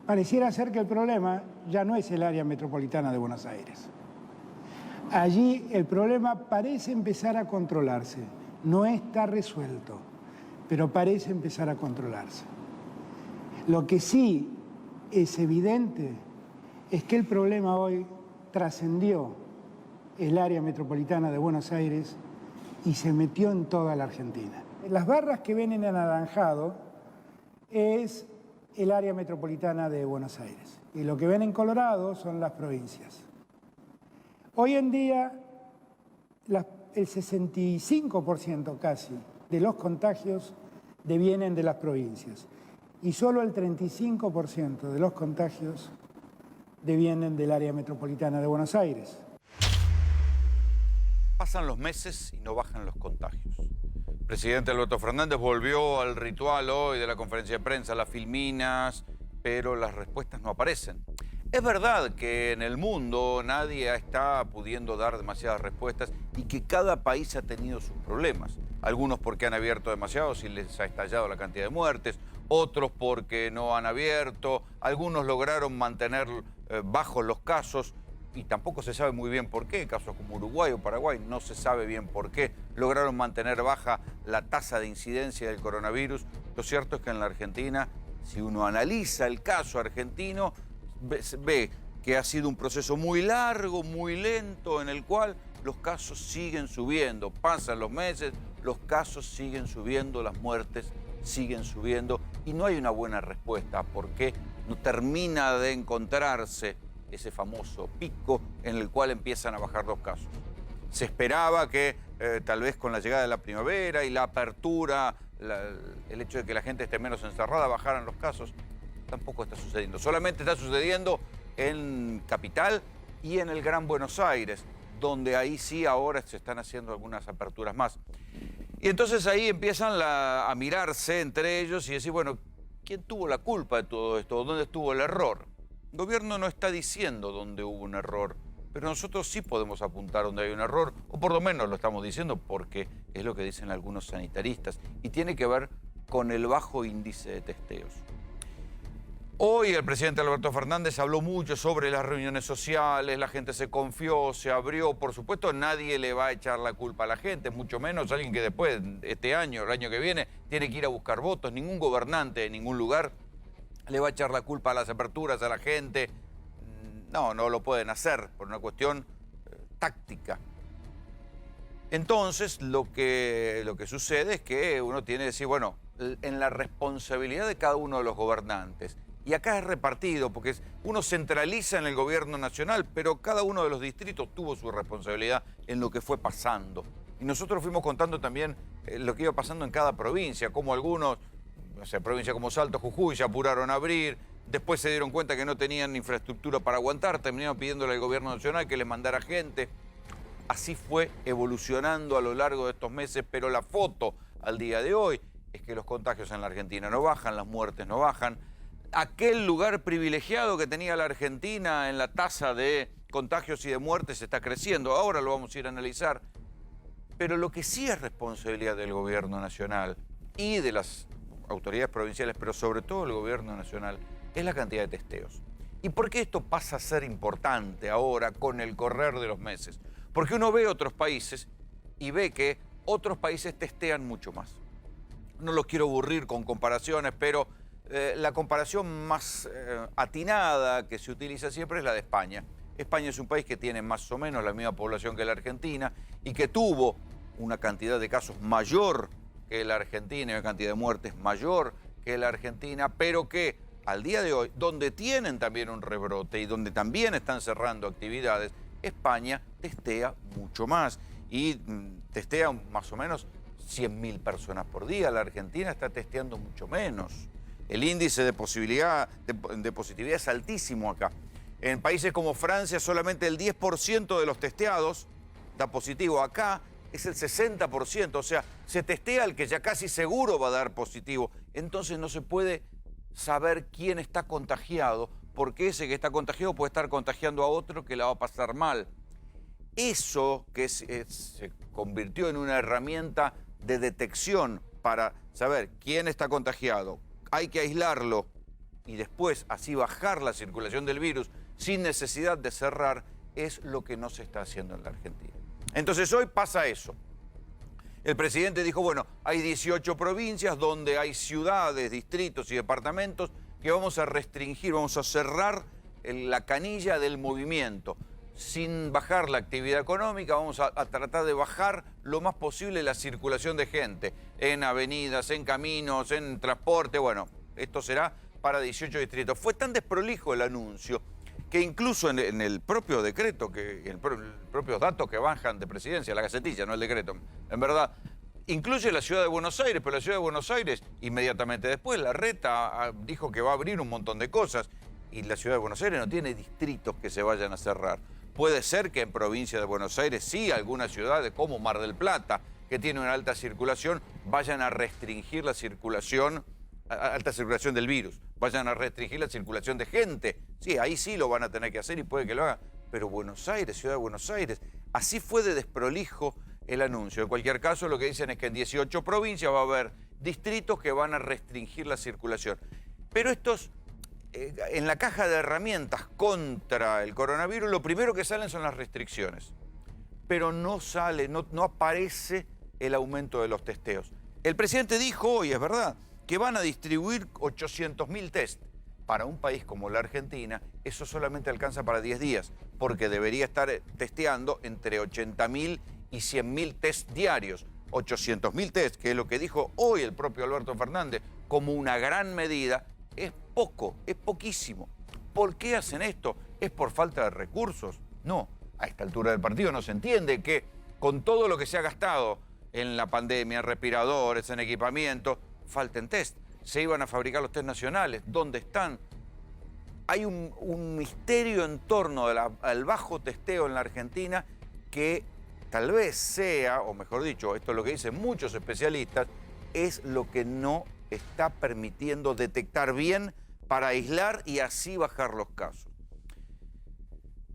Pareciera ser que el problema ya no es el área metropolitana de Buenos Aires. Allí el problema parece empezar a controlarse. No está resuelto, pero parece empezar a controlarse. Lo que sí es evidente es que el problema hoy trascendió el área metropolitana de Buenos Aires y se metió en toda la Argentina. Las barras que ven en anaranjado es el área metropolitana de Buenos Aires y lo que ven en colorado son las provincias. Hoy en día el 65% casi de los contagios devienen de las provincias y solo el 35% de los contagios devienen del área metropolitana de Buenos Aires. Pasan los meses y no bajan los contagios. El presidente Alberto Fernández volvió al ritual hoy de la conferencia de prensa, las filminas, pero las respuestas no aparecen. Es verdad que en el mundo nadie está pudiendo dar demasiadas respuestas y que cada país ha tenido sus problemas. Algunos porque han abierto demasiado y les ha estallado la cantidad de muertes, otros porque no han abierto, algunos lograron mantener bajos los casos y tampoco se sabe muy bien por qué. Casos como Uruguay o Paraguay no se sabe bien por qué lograron mantener baja la tasa de incidencia del coronavirus. Lo cierto es que en la Argentina, si uno analiza el caso argentino, ve que ha sido un proceso muy largo, muy lento, en el cual los casos siguen subiendo. Pasan los meses, los casos siguen subiendo, las muertes siguen subiendo y no hay una buena respuesta porque no termina de encontrarse ese famoso pico en el cual empiezan a bajar los casos. Se esperaba que tal vez con la llegada de la primavera y la apertura, el hecho de que la gente esté menos encerrada, bajaran los casos. Tampoco está sucediendo. Solamente está sucediendo en Capital y en el Gran Buenos Aires, donde ahí sí ahora se están haciendo algunas aperturas más. Y entonces ahí empiezan a mirarse entre ellos y decir, bueno, ¿quién tuvo la culpa de todo esto? ¿Dónde estuvo el error? El gobierno no está diciendo dónde hubo un error, pero nosotros sí podemos apuntar dónde hay un error, o por lo menos lo estamos diciendo porque es lo que dicen algunos sanitaristas, y tiene que ver con el bajo índice de testeos. Hoy el presidente Alberto Fernández habló mucho sobre las reuniones sociales, la gente se confió, se abrió. Por supuesto, nadie le va a echar la culpa a la gente, mucho menos alguien que después, este año, el año que viene, tiene que ir a buscar votos. Ningún gobernante de ningún lugar le va a echar la culpa a las aperturas, a la gente. No lo pueden hacer por una cuestión táctica. Entonces, lo que sucede es que uno tiene que decir, bueno, en la responsabilidad de cada uno de los gobernantes. Y acá es repartido, porque uno centraliza en el gobierno nacional, pero cada uno de los distritos tuvo su responsabilidad en lo que fue pasando. Y nosotros fuimos contando también lo que iba pasando en cada provincia, como algunos, no sé, provincias como Salto, Jujuy, se apuraron a abrir, después se dieron cuenta que no tenían infraestructura para aguantar, terminaron pidiéndole al gobierno nacional que les mandara gente. Así fue evolucionando a lo largo de estos meses, pero la foto al día de hoy es que los contagios en la Argentina no bajan, las muertes no bajan. Aquel lugar privilegiado que tenía la Argentina en la tasa de contagios y de muertes está creciendo. Ahora lo vamos a ir a analizar. Pero lo que sí es responsabilidad del gobierno nacional y de las autoridades provinciales, pero sobre todo el gobierno nacional, es la cantidad de testeos. ¿Y por qué esto pasa a ser importante ahora con el correr de los meses? Porque uno ve otros países y ve que otros países testean mucho más. No los quiero aburrir con comparaciones, pero la comparación más atinada que se utiliza siempre es la de España. España es un país que tiene más o menos la misma población que la Argentina y que tuvo una cantidad de casos mayor que la Argentina y una cantidad de muertes mayor que la Argentina, pero que al día de hoy, donde tienen también un rebrote y donde también están cerrando actividades, España testea mucho más y testea más o menos 100.000 personas por día. La Argentina está testeando mucho menos. El índice de positividad es altísimo acá. En países como Francia, solamente el 10% de los testeados da positivo. Acá es el 60%, o sea, se testea al que ya casi seguro va a dar positivo. Entonces no se puede saber quién está contagiado, porque ese que está contagiado puede estar contagiando a otro que la va a pasar mal. Eso que se convirtió en una herramienta de detección para saber quién está contagiado, hay que aislarlo y después así bajar la circulación del virus sin necesidad de cerrar, es lo que no se está haciendo en la Argentina. Entonces hoy pasa eso. El presidente dijo, bueno, hay 18 provincias donde hay ciudades, distritos y departamentos que vamos a restringir, vamos a cerrar la canilla del movimiento. Sin bajar la actividad económica, vamos a tratar de bajar lo más posible la circulación de gente en avenidas, en caminos, en transporte. Bueno, esto será para 18 distritos. Fue tan desprolijo el anuncio que incluso en el propio decreto, propios datos que bajan de presidencia, la gacetilla, no el decreto, en verdad, incluye la ciudad de Buenos Aires, pero la ciudad de Buenos Aires, inmediatamente después, Larreta dijo que va a abrir un montón de cosas, y la ciudad de Buenos Aires no tiene distritos que se vayan a cerrar. Puede ser que en provincia de Buenos Aires sí, algunas ciudades como Mar del Plata, que tiene una alta circulación, vayan a restringir la circulación, alta circulación del virus, vayan a restringir la circulación de gente. Sí, ahí sí lo van a tener que hacer y puede que lo hagan. Pero Buenos Aires, ciudad de Buenos Aires, así fue de desprolijo el anuncio. En cualquier caso, lo que dicen es que en 18 provincias va a haber distritos que van a restringir la circulación. Pero estos, en la caja de herramientas contra el coronavirus, lo primero que salen son las restricciones. Pero no sale, no aparece el aumento de los testeos. El presidente dijo hoy, es verdad, que van a distribuir 800.000 test. Para un país como la Argentina, eso solamente alcanza para 10 días, porque debería estar testeando entre 80.000 y 100.000 test diarios. 800.000 test, que es lo que dijo hoy el propio Alberto Fernández, como una gran medida, es poco, es poquísimo. ¿Por qué hacen esto? ¿Es por falta de recursos? No, a esta altura del partido no se entiende que con todo lo que se ha gastado en la pandemia, en respiradores, en equipamiento, falten test. Se iban a fabricar los test nacionales. ¿Dónde están? Hay un misterio en torno al bajo testeo en la Argentina que tal vez sea, o mejor dicho, esto es lo que dicen muchos especialistas, es lo que no está permitiendo detectar bien para aislar y así bajar los casos.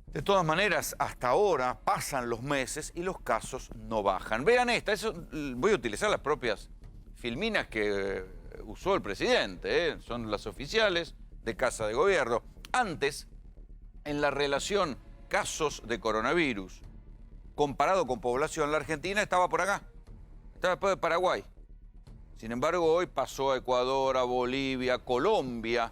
De todas maneras, hasta ahora pasan los meses y los casos no bajan. Vean esta, voy a utilizar las propias filminas que usó el presidente, son las oficiales de Casa de Gobierno. Antes, en la relación casos de coronavirus comparado con población, la Argentina estaba por acá, estaba después de Paraguay. Sin embargo, hoy pasó a Ecuador, a Bolivia, Colombia,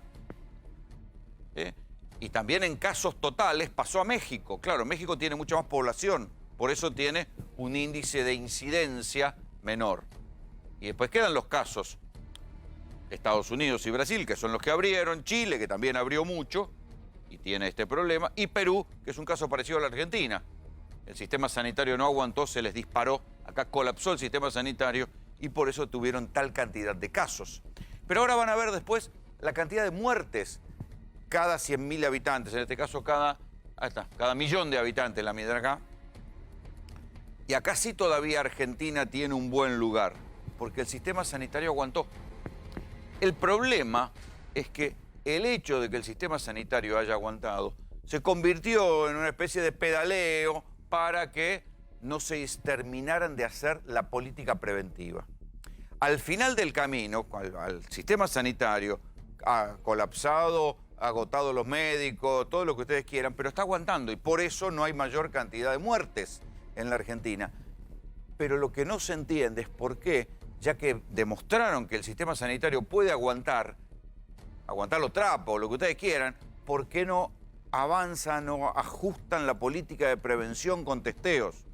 y también en casos totales pasó a México. Claro, México tiene mucha más población, por eso tiene un índice de incidencia menor. Y después quedan los casos, Estados Unidos y Brasil, que son los que abrieron, Chile, que también abrió mucho y tiene este problema, y Perú, que es un caso parecido a la Argentina. El sistema sanitario no aguantó, se les disparó, acá colapsó el sistema sanitario y por eso tuvieron tal cantidad de casos. Pero ahora van a ver después la cantidad de muertes cada 100.000 habitantes, en este caso cada millón de habitantes, la medida acá. Y acá sí todavía Argentina tiene un buen lugar, porque el sistema sanitario aguantó. El problema es que el hecho de que el sistema sanitario haya aguantado se convirtió en una especie de pedaleo para que no se terminaran de hacer la política preventiva. Al final del camino, al sistema sanitario ha colapsado, ha agotado los médicos, todo lo que ustedes quieran, pero está aguantando y por eso no hay mayor cantidad de muertes en la Argentina. Pero lo que no se entiende es por qué, ya que demostraron que el sistema sanitario puede aguantar los trapos, lo que ustedes quieran, ¿por qué no avanzan o ajustan la política de prevención con testeos?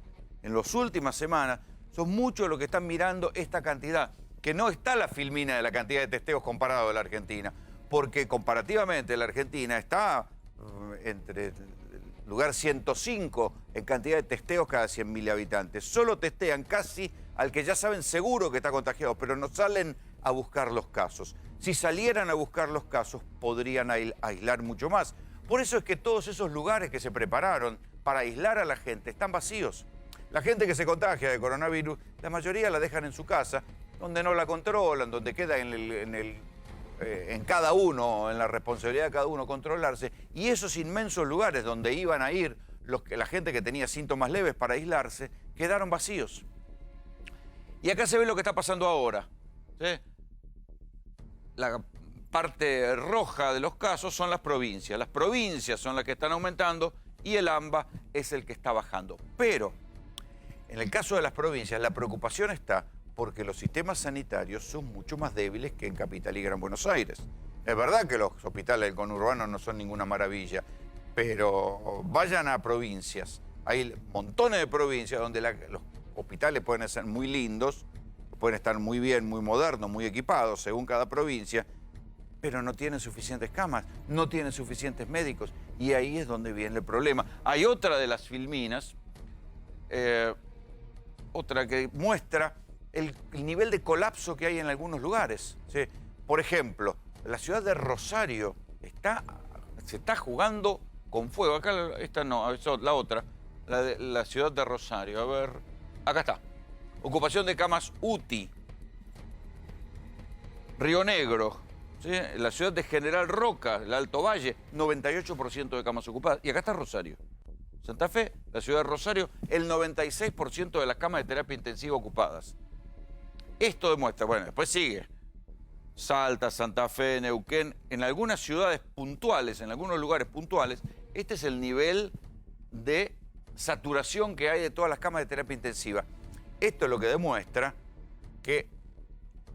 En las últimas semanas son muchos los que están mirando esta cantidad, que no está la filmina de la cantidad de testeos comparado a la Argentina, porque comparativamente la Argentina está entre el lugar 105 en cantidad de testeos cada 100.000 habitantes. Solo testean casi al que ya saben seguro que está contagiado, pero no salen a buscar los casos. Si salieran a buscar los casos, podrían aislar mucho más. Por eso es que todos esos lugares que se prepararon para aislar a la gente están vacíos. La gente que se contagia de coronavirus, la mayoría la dejan en su casa, donde no la controlan, donde queda en cada uno, en la responsabilidad de cada uno controlarse. Y esos inmensos lugares donde iban a ir la gente que tenía síntomas leves para aislarse, quedaron vacíos. Y acá se ve lo que está pasando ahora, ¿sí? La parte roja de los casos son las provincias. Las provincias son las que están aumentando y el AMBA es el que está bajando. Pero en el caso de las provincias, la preocupación está porque los sistemas sanitarios son mucho más débiles que en Capital y Gran Buenos Aires. Es verdad que los hospitales del conurbano no son ninguna maravilla, pero vayan a provincias. Hay montones de provincias donde los hospitales pueden ser muy lindos, pueden estar muy bien, muy modernos, muy equipados, según cada provincia, pero no tienen suficientes camas, no tienen suficientes médicos, y ahí es donde viene el problema. Hay otra de las filminas, otra que muestra el nivel de colapso que hay en algunos lugares, ¿sí? Por ejemplo, la ciudad de Rosario se está jugando con fuego. Acá esta no, la otra, la ciudad de Rosario. A ver, acá está. Ocupación de camas UTI. Río Negro, ¿sí? La ciudad de General Roca, el Alto Valle, 98% de camas ocupadas. Y acá está Rosario. Santa Fe, la ciudad de Rosario, el 96% de las camas de terapia intensiva ocupadas. Esto demuestra, bueno, después sigue. Salta, Santa Fe, Neuquén, en algunas ciudades puntuales, en algunos lugares puntuales, este es el nivel de saturación que hay de todas las camas de terapia intensiva. Esto es lo que demuestra que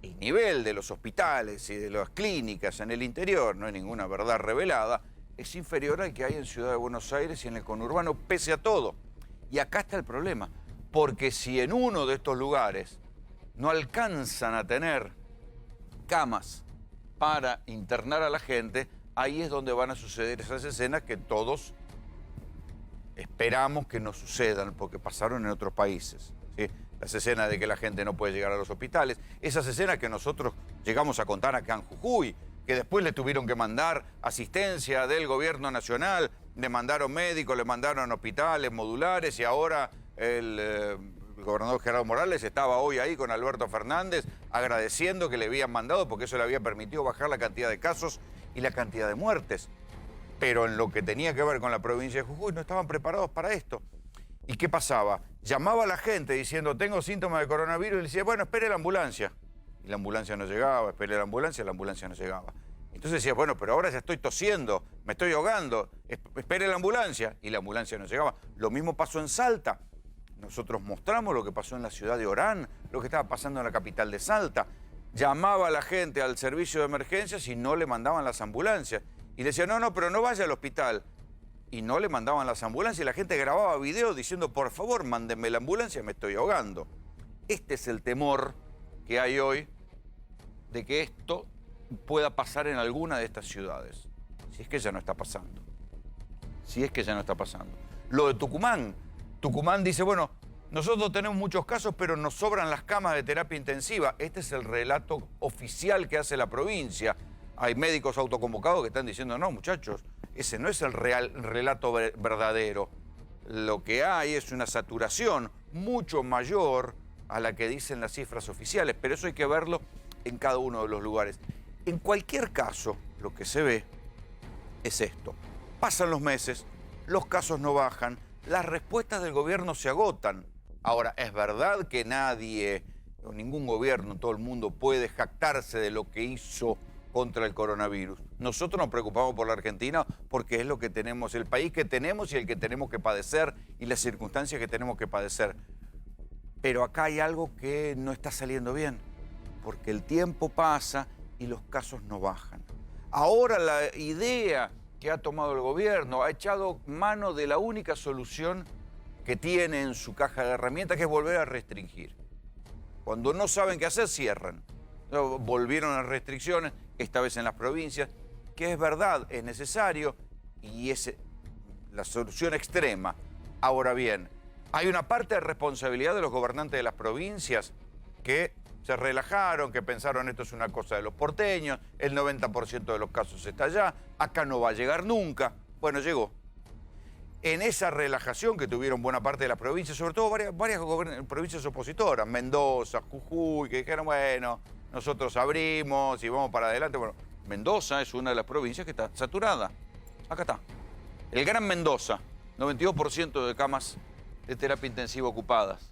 el nivel de los hospitales y de las clínicas en el interior, no hay ninguna verdad revelada, es inferior al que hay en Ciudad de Buenos Aires y en el conurbano, pese a todo. Y acá está el problema, porque si en uno de estos lugares no alcanzan a tener camas para internar a la gente, ahí es donde van a suceder esas escenas que todos esperamos que no sucedan, porque pasaron en otros países, ¿sí? Las escenas de que la gente no puede llegar a los hospitales, esas escenas que nosotros llegamos a contar acá en Jujuy, que después le tuvieron que mandar asistencia del gobierno nacional, le mandaron médicos, le mandaron hospitales modulares, y ahora el gobernador Gerardo Morales estaba hoy ahí con Alberto Fernández agradeciendo que le habían mandado, porque eso le había permitido bajar la cantidad de casos y la cantidad de muertes. Pero en lo que tenía que ver con la provincia de Jujuy no estaban preparados para esto. ¿Y qué pasaba? Llamaba a la gente diciendo, tengo síntomas de coronavirus, y le decía, bueno, espere la ambulancia. Y la ambulancia no llegaba, espere la ambulancia no llegaba. Entonces decía, bueno, pero ahora ya estoy tosiendo, me estoy ahogando, espere la ambulancia, y la ambulancia no llegaba. Lo mismo pasó en Salta. Nosotros mostramos lo que pasó en la ciudad de Orán, lo que estaba pasando en la capital de Salta. Llamaba a la gente al servicio de emergencias y no le mandaban las ambulancias. Y le decían, no, pero no vaya al hospital. Y no le mandaban las ambulancias, y la gente grababa videos diciendo, por favor, mándenme la ambulancia, me estoy ahogando. Este es el temor que hay hoy de que esto pueda pasar en alguna de estas ciudades. Si es que ya no está pasando. Si es que ya no está pasando. Lo de Tucumán. Tucumán dice, bueno, nosotros tenemos muchos casos, pero nos sobran las camas de terapia intensiva. Este es el relato oficial que hace la provincia. Hay médicos autoconvocados que están diciendo, no, muchachos, ese no es el relato verdadero. Lo que hay es una saturación mucho mayor a la que dicen las cifras oficiales, pero eso hay que verlo en cada uno de los lugares. En cualquier caso, lo que se ve es esto. Pasan los meses, los casos no bajan, las respuestas del gobierno se agotan. Ahora, es verdad que nadie, o ningún gobierno, todo el mundo puede jactarse de lo que hizo contra el coronavirus. Nosotros nos preocupamos por la Argentina porque es lo que tenemos, el país que tenemos y el que tenemos que padecer y las circunstancias que tenemos que padecer. Pero acá hay algo que no está saliendo bien, porque el tiempo pasa y los casos no bajan. Ahora la idea que ha tomado el gobierno ha echado mano de la única solución que tiene en su caja de herramientas, que es volver a restringir. Cuando no saben qué hacer, cierran. Volvieron las restricciones, esta vez en las provincias, que es verdad, es necesario y es la solución extrema. Ahora bien, hay una parte de responsabilidad de los gobernantes de las provincias que se relajaron, que pensaron esto es una cosa de los porteños, el 90% de los casos está allá, acá no va a llegar nunca. Bueno, llegó. En esa relajación que tuvieron buena parte de las provincias, sobre todo varias provincias opositoras, Mendoza, Jujuy, que dijeron, bueno, nosotros abrimos y vamos para adelante. Bueno, Mendoza es una de las provincias que está saturada. Acá está. El Gran Mendoza, 92% de camas de terapia intensiva ocupadas.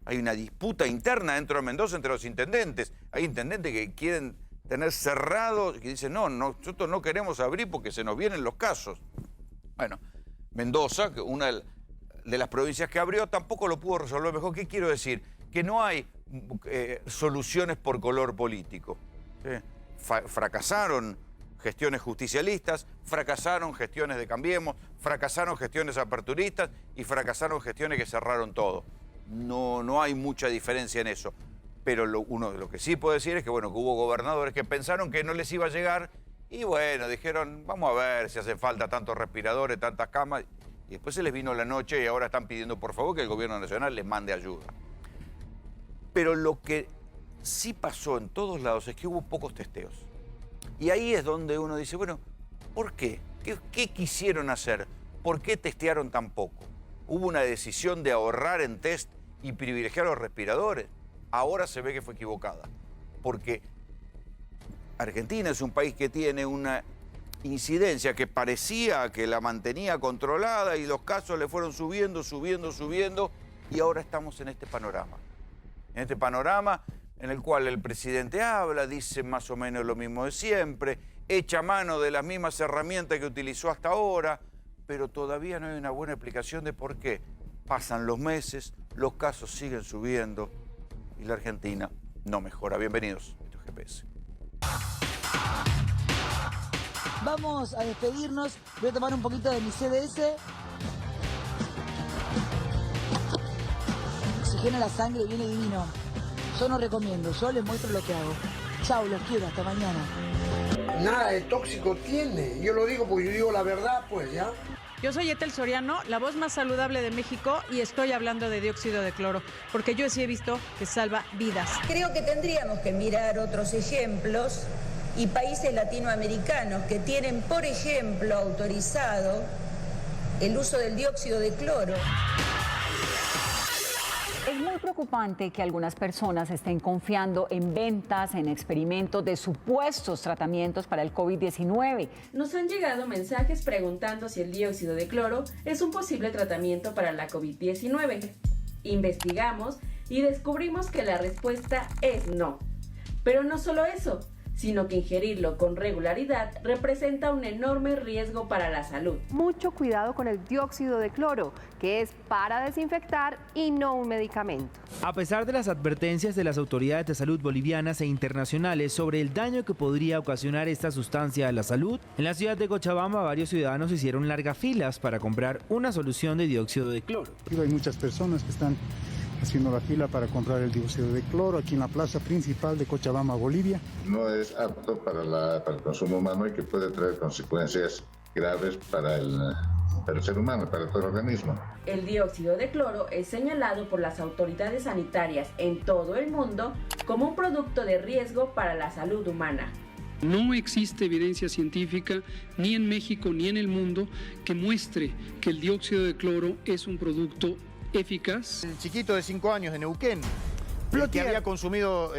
Hay una disputa interna dentro de Mendoza entre los intendentes. Hay intendentes que quieren tener cerrado, y dicen, no, nosotros no queremos abrir porque se nos vienen los casos. Bueno, Mendoza, una de las provincias que abrió, tampoco lo pudo resolver mejor. ¿Qué quiero decir? Que no hay soluciones por color político. ¿Sí? Fracasaron gestiones justicialistas, fracasaron gestiones de Cambiemos, fracasaron gestiones aperturistas y fracasaron gestiones que cerraron todo. No hay mucha diferencia en eso. Pero lo que sí puedo decir es que, bueno, que hubo gobernadores que pensaron que no les iba a llegar y, bueno, dijeron, vamos a ver si hace falta tantos respiradores, tantas camas. Y después se les vino la noche y ahora están pidiendo, por favor, que el gobierno nacional les mande ayuda. Pero lo que sí pasó en todos lados es que hubo pocos testeos. Y ahí es donde uno dice, bueno, ¿por qué? ¿Qué quisieron hacer? ¿Por qué testearon tan poco? Hubo una decisión de ahorrar en test y privilegiar los respiradores. Ahora se ve que fue equivocada. Porque Argentina es un país que tiene una incidencia que parecía que la mantenía controlada y los casos le fueron subiendo, y ahora estamos en este panorama. En este panorama en el cual el presidente habla, dice más o menos lo mismo de siempre, echa mano de las mismas herramientas que utilizó hasta ahora, pero todavía no hay una buena explicación de por qué. Pasan los meses, los casos siguen subiendo y la Argentina no mejora. Bienvenidos, esto es GPS. Vamos a despedirnos. Voy a tomar un poquito de mi CDS. Oxigena la sangre, viene divino. Yo no recomiendo, yo les muestro lo que hago. Chau, los quiero, hasta mañana. Nada de tóxico tiene. Yo lo digo porque yo digo la verdad, pues, ¿ya? Yo soy Ethel Soriano, la voz más saludable de México, y estoy hablando de dióxido de cloro, porque yo sí he visto que salva vidas. Creo que tendríamos que mirar otros ejemplos y países latinoamericanos que tienen, por ejemplo, autorizado el uso del dióxido de cloro. Es muy preocupante que algunas personas estén confiando en ventas, en experimentos de supuestos tratamientos para el COVID-19. Nos han llegado mensajes preguntando si el dióxido de cloro es un posible tratamiento para la COVID-19. Investigamos y descubrimos que la respuesta es no. Pero no solo eso, sino que ingerirlo con regularidad representa un enorme riesgo para la salud. Mucho cuidado con el dióxido de cloro, que es para desinfectar y no un medicamento. A pesar de las advertencias de las autoridades de salud bolivianas e internacionales sobre el daño que podría ocasionar esta sustancia a la salud, en la ciudad de Cochabamba varios ciudadanos hicieron largas filas para comprar una solución de dióxido de cloro. Hay muchas personas que están haciendo la fila para comprar el dióxido de cloro aquí en la plaza principal de Cochabamba, Bolivia. No es apto para el consumo humano y que puede traer consecuencias graves para el ser humano, para todo el organismo. El dióxido de cloro es señalado por las autoridades sanitarias en todo el mundo como un producto de riesgo para la salud humana. No existe evidencia científica, ni en México ni en el mundo, que muestre que el dióxido de cloro es un producto eficaz. El chiquito de 5 años de Neuquén, que había consumido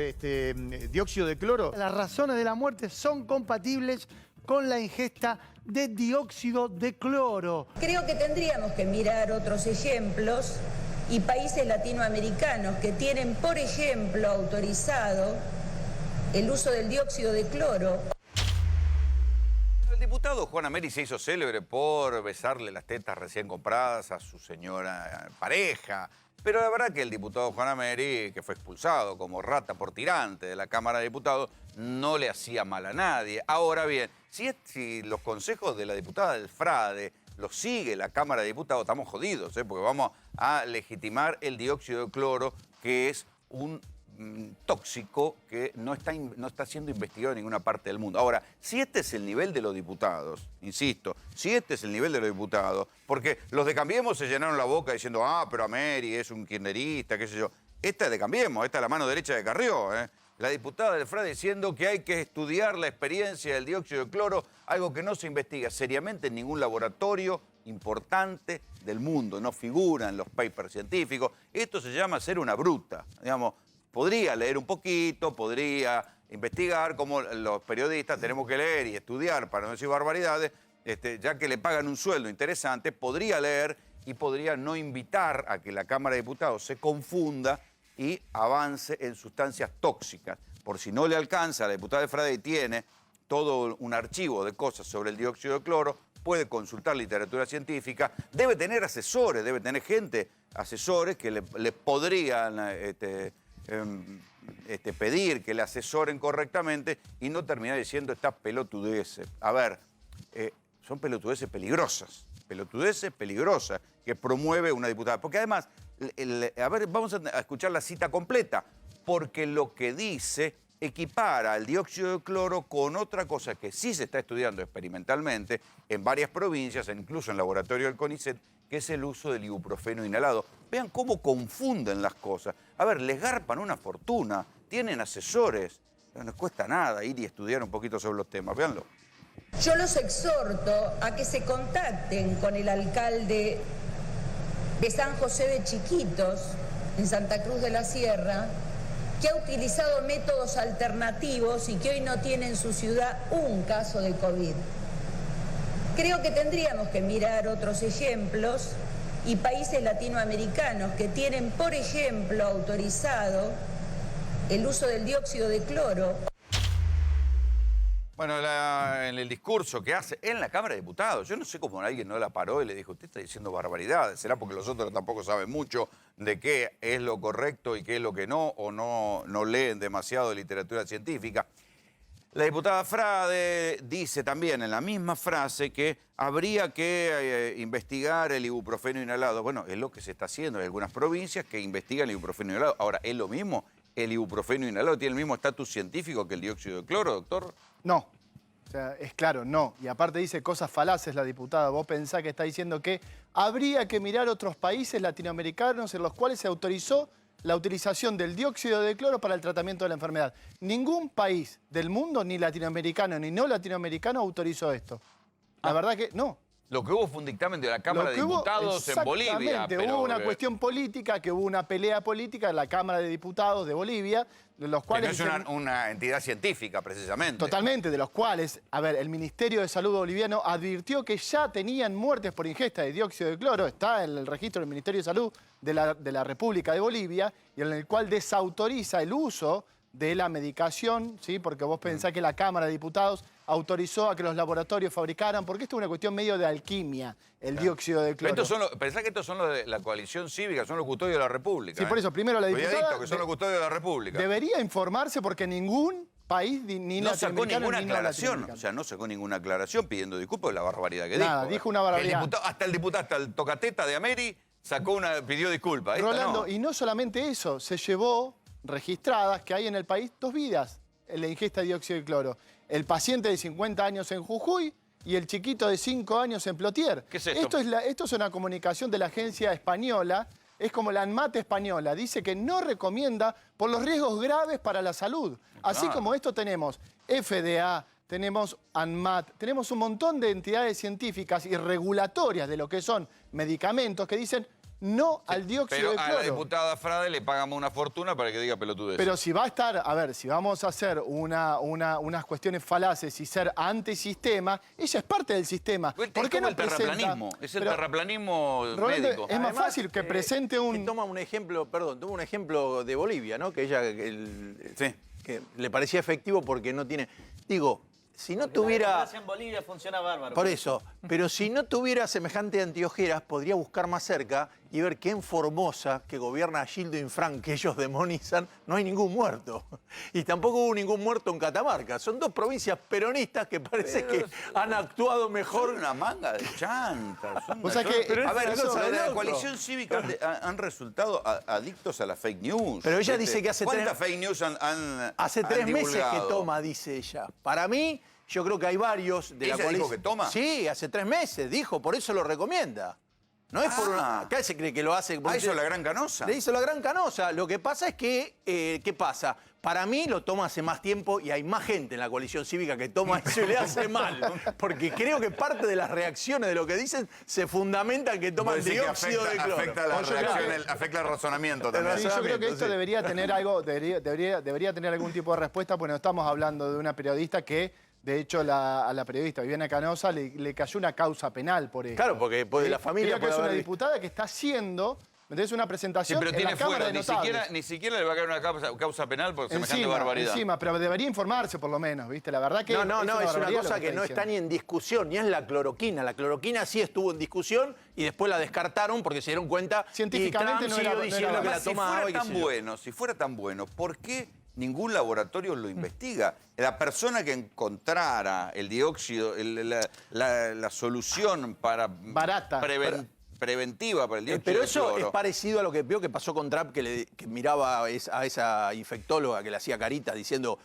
dióxido de cloro. Las razones de la muerte son compatibles con la ingesta de dióxido de cloro. Creo que tendríamos que mirar otros ejemplos y países latinoamericanos que tienen, por ejemplo, autorizado el uso del dióxido de cloro. El diputado Juan Ameri se hizo célebre por besarle las tetas recién compradas a su señora pareja. Pero la verdad que el diputado Juan Ameri, que fue expulsado como rata por tirante de la Cámara de Diputados, no le hacía mal a nadie. Ahora bien, si los consejos de la diputada del Frade los sigue la Cámara de Diputados, estamos jodidos, porque vamos a legitimar el dióxido de cloro, que es un tóxico que no está siendo investigado en ninguna parte del mundo. Ahora, si este es el nivel de los diputados, insisto, si este es el nivel de los diputados, porque los de Cambiemos se llenaron la boca diciendo, pero Ameri es un kirchnerista, qué sé yo. Esta es de Cambiemos, esta es la mano derecha de Carrió, La diputada del FRA diciendo que hay que estudiar la experiencia del dióxido de cloro, algo que no se investiga seriamente en ningún laboratorio importante del mundo, no figura en los papers científicos. Esto se llama ser una bruta, digamos. Podría leer un poquito, podría investigar, como los periodistas tenemos que leer y estudiar para no decir barbaridades, ya que le pagan un sueldo interesante, podría leer y podría no invitar a que la Cámara de Diputados se confunda y avance en sustancias tóxicas. por si no le alcanza, la diputada de Frade tiene todo un archivo de cosas sobre el dióxido de cloro, puede consultar literatura científica, debe tener asesores, debe tener gente, asesores que le podrían pedir que le asesoren correctamente y no terminar diciendo estas pelotudeces. A ver, son pelotudeces peligrosas que promueve una diputada. Porque además, a ver, vamos a escuchar la cita completa, porque lo que dice equipara el dióxido de cloro con otra cosa que sí se está estudiando experimentalmente en varias provincias, incluso en el laboratorio del CONICET, que es el uso del ibuprofeno inhalado. Vean cómo confunden las cosas. A ver, les garpan una fortuna, tienen asesores, no les cuesta nada ir y estudiar un poquito sobre los temas, véanlo. Yo los exhorto a que se contacten con el alcalde de San José de Chiquitos, en Santa Cruz de la Sierra, que ha utilizado métodos alternativos y que hoy no tiene en su ciudad un caso de COVID. Creo que tendríamos que mirar otros ejemplos y países latinoamericanos que tienen, por ejemplo, autorizado el uso del dióxido de cloro. Bueno, en el discurso que hace en la Cámara de Diputados, yo no sé cómo alguien no la paró y le dijo, usted está diciendo barbaridades, será porque los otros tampoco saben mucho de qué es lo correcto y qué es lo que no, o no leen demasiado de literatura científica. La diputada Frade dice también en la misma frase que habría que investigar el ibuprofeno inhalado. Bueno, es lo que se está haciendo. Hay algunas provincias que investigan el ibuprofeno inhalado. Ahora, ¿es lo mismo? ¿El ibuprofeno inhalado tiene el mismo estatus científico que el dióxido de cloro, doctor? No. O sea, es claro, no. Y aparte dice cosas falaces la diputada. Vos pensás que está diciendo que habría que mirar otros países latinoamericanos en los cuales se autorizó la utilización del dióxido de cloro para el tratamiento de la enfermedad. Ningún país del mundo, ni latinoamericano ni no latinoamericano, autorizó esto. La verdad que no. Lo que hubo fue un dictamen de la Cámara de Diputados en Bolivia. Exactamente, hubo una cuestión política, que hubo una pelea política en la Cámara de Diputados de Bolivia, de los cuales... Que no es una entidad científica, precisamente. Totalmente, de los cuales, a ver, el Ministerio de Salud boliviano advirtió que ya tenían muertes por ingesta de dióxido de cloro, está en el registro del Ministerio de Salud de la República de Bolivia, y en el cual desautoriza el uso de la medicación, ¿sí? Porque vos pensás que la Cámara de Diputados autorizó a que los laboratorios fabricaran, porque esto es una cuestión medio de alquimia, el dióxido de cloro. Pensá que estos son los de la coalición cívica, son los custodios de la República. Sí, por eso, primero la diputada... que son los custodios de la República. Debería informarse porque ningún país, ni no sacó ninguna ni aclaración. O sea, no sacó ninguna aclaración pidiendo disculpas de la barbaridad que dijo. Nada, dijo una barbaridad. Hasta el tocateta de Ameri pidió disculpas. Rolando, y no solamente eso, se llevó registradas que hay en el país 2 vidas en la ingesta de dióxido de cloro. El paciente de 50 años en Jujuy y el chiquito de 5 años en Plotier. ¿Qué es esto? Esto es una comunicación de la agencia española, es como la ANMAT española, dice que no recomienda por los riesgos graves para la salud. Así como esto tenemos FDA, tenemos ANMAT, tenemos un montón de entidades científicas y regulatorias de lo que son medicamentos que dicen no al dióxido de cloro. Pero a la diputada Frade le pagamos una fortuna para que diga pelotudez. Pero si va a estar, a ver, si vamos a hacer unas cuestiones falaces y ser antisistema, ella es parte del sistema. ¿Por qué no el terraplanismo? Es el terraplanismo médico. Es más fácil que presente un... Toma un ejemplo de Bolivia, ¿no? Que ella que le parecía efectivo porque no tiene... Digo, si no tuviera... La democracia en Bolivia funciona bárbaro. Por eso, pero si no tuviera semejante antiojeras, podría buscar más cerca y ver que en Formosa, que gobierna Gildo Infran, que ellos demonizan, no hay ningún muerto. Y tampoco hubo ningún muerto en Catamarca. Son 2 provincias peronistas que parece que han actuado mejor. Son una manga de chantas. O sea que, a ver, la coalición cívica han resultado adictos a la fake news. Pero ella dice que hace ¿cuántas fake news hace 3 meses que divulgado? toma, dice ella. Para mí, yo creo que hay varios de la coalición. ¿Dijo que toma? Sí, hace 3 meses, dijo, por eso lo recomienda. No es por una... Acá se cree que lo hace... hizo la Gran Canosa. Le hizo la Gran Canosa. Lo que pasa es que, ¿qué pasa? Para mí lo toma hace más tiempo y hay más gente en la coalición cívica que toma eso y le hace mal. Porque creo que parte de las reacciones de lo que dicen se fundamenta en que toman dióxido de cloro. Afecta el razonamiento también. Sí, yo creo que esto debería tener algo, debería tener algún tipo de respuesta, porque no estamos hablando de una periodista que... De hecho, a la periodista Viviana Canosa le cayó una causa penal por esto. Claro, porque la familia... Creo que es una diputada que está haciendo ¿Me entendés? Una presentación Sí, pero en tiene la Cámara fuero, de Notables. ni siquiera le va a caer una causa penal por semejante barbaridad. Encima, pero debería informarse por lo menos, ¿viste? La verdad que No, es una barbaridad cosa lo que no está está ni en discusión, ni es la cloroquina. La cloroquina sí estuvo en discusión y después la descartaron porque se dieron cuenta. Científicamente y Trump no era- siguió no diciendo era que la Además, tomaba. si fuera tan bueno, ¿por qué ningún laboratorio lo investiga? La persona que encontrara el dióxido, la solución para barata, preventiva para el dióxido Pero de eso cloro. es parecido a lo que veo que pasó con Trump, que miraba a esa infectóloga que le hacía caritas diciendo,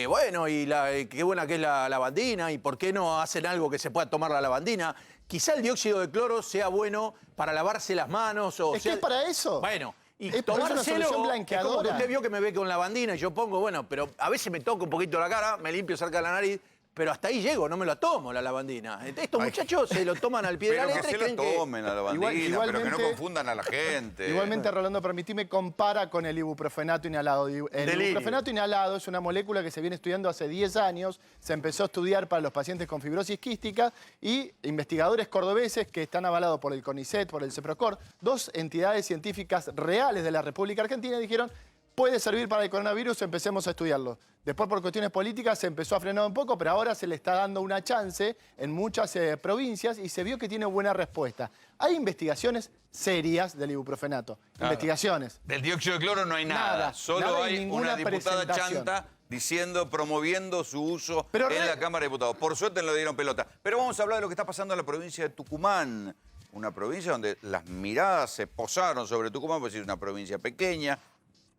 bueno, y qué buena que es la lavandina, y por qué no hacen algo que se pueda tomar la lavandina. Quizá el dióxido de cloro sea bueno para lavarse las manos. O Es que es para eso. Bueno, y Es una tomárselo, solución es como que blanqueadora. usted vio que me ve con lavandina y yo pongo, bueno, pero a veces me toco un poquito la cara, me limpio cerca de la nariz, pero hasta ahí llego, no me lo tomo la lavandina. Estos muchachos se lo toman al pie de la Pero letra que y se creen lo tomen a la bandina, pero que no igualmente- confundan a la gente. Igualmente, Rolando, permitime, compara con el ibuprofenato inhalado. El Delirio. ibuprofenato inhalado es una molécula que se viene estudiando hace 10 años, se empezó a estudiar para los pacientes con fibrosis quística y investigadores cordobeses que están avalados por el CONICET, por el CEPROCOR, dos entidades científicas reales de la República Argentina, dijeron, puede servir para el coronavirus, empecemos a estudiarlo. Después, por cuestiones políticas, se empezó a frenar un poco, pero ahora se le está dando una chance en muchas provincias y se vio que tiene buena respuesta. Hay investigaciones serias del ibuprofenato. Nada. Investigaciones. Del dióxido de cloro no hay nada. Nada, Solo nada y hay ninguna una diputada presentación. chanta promoviendo su uso Pero en la Cámara de Diputados. Por suerte no le dieron pelota. Pero vamos a hablar de lo que está pasando en la provincia de Tucumán. Una provincia donde las miradas se posaron sobre Tucumán, porque es una provincia pequeña,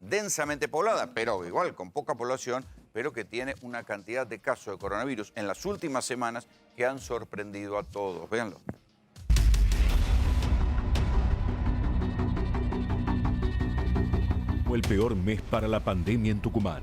densamente poblada, pero igual con poca población, pero que tiene una cantidad de casos de coronavirus en las últimas semanas que han sorprendido a todos. Véanlo. Fue el peor mes para la pandemia en Tucumán.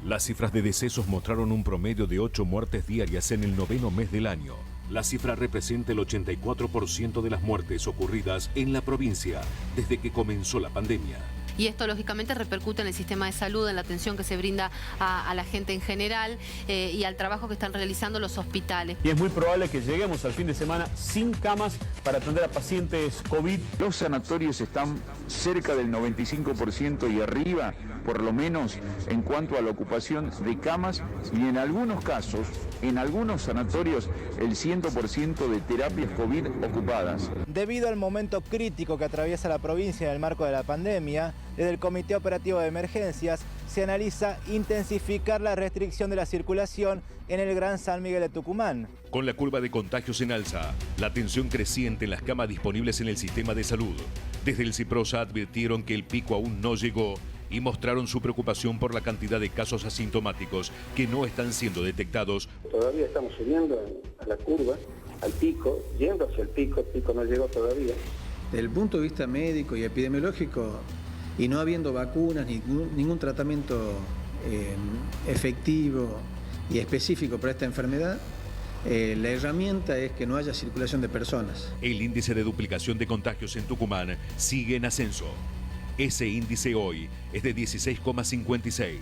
Las cifras de decesos mostraron un promedio de 8 muertes diarias en el 9º mes del año. La cifra representa el 84% de las muertes ocurridas en la provincia desde que comenzó la pandemia. Y esto lógicamente repercute en el sistema de salud, en la atención que se brinda a la gente en general y al trabajo que están realizando los hospitales. Y es muy probable que lleguemos al fin de semana sin camas para atender a pacientes COVID. Los sanatorios están cerca del 95% y arriba, por lo menos, en cuanto a la ocupación de camas y en algunos casos, en algunos sanatorios, el 100% de terapias COVID ocupadas. Debido al momento crítico que atraviesa la provincia en el marco de la pandemia, desde el Comité Operativo de Emergencias se analiza intensificar la restricción de la circulación en el Gran San Miguel de Tucumán. Con la curva de contagios en alza, la tensión creciente en las camas disponibles en el sistema de salud. Desde el CIPROSA advirtieron que el pico aún no llegó y mostraron su preocupación por la cantidad de casos asintomáticos que no están siendo detectados. Todavía estamos subiendo a la curva, al pico, yendo hacia el pico no llegó todavía. Desde el punto de vista médico y epidemiológico, y no habiendo vacunas, ningún tratamiento efectivo y específico para esta enfermedad, la herramienta es que no haya circulación de personas. El índice de duplicación de contagios en Tucumán sigue en ascenso. Ese índice hoy es de 16,56.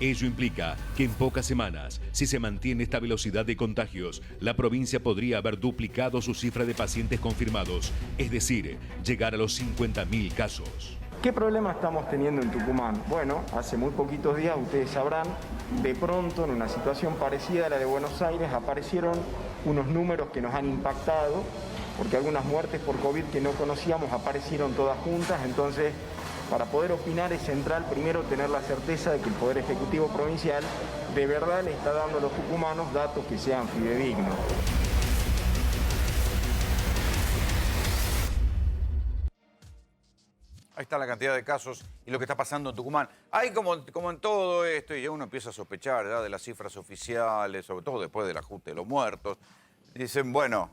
Ello implica que en pocas semanas, si se mantiene esta velocidad de contagios, la provincia podría haber duplicado su cifra de pacientes confirmados, es decir, llegar a los 50.000 casos. ¿Qué problema estamos teniendo en Tucumán? Bueno, hace muy poquitos días, ustedes sabrán, de pronto en una situación parecida a la de Buenos Aires aparecieron unos números que nos han impactado, porque algunas muertes por COVID que no conocíamos aparecieron todas juntas, entonces para poder opinar es central primero tener la certeza de que el Poder Ejecutivo Provincial de verdad le está dando a los tucumanos datos que sean fidedignos. Ahí está la cantidad de casos y lo que está pasando en Tucumán. Hay como en todo esto, y uno empieza a sospechar ¿verdad? De las cifras oficiales, sobre todo después del ajuste de los muertos. Dicen, bueno,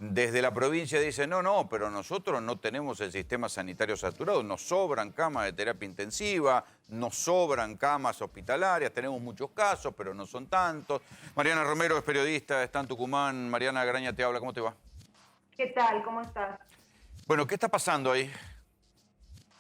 desde la provincia dicen, no, pero nosotros no tenemos el sistema sanitario saturado, nos sobran camas de terapia intensiva, nos sobran camas hospitalarias, tenemos muchos casos, pero no son tantos. Mariana Romero es periodista, está en Tucumán. Mariana Graña te habla, ¿cómo te va? ¿Qué tal? ¿Cómo estás? Bueno, ¿qué está pasando ahí?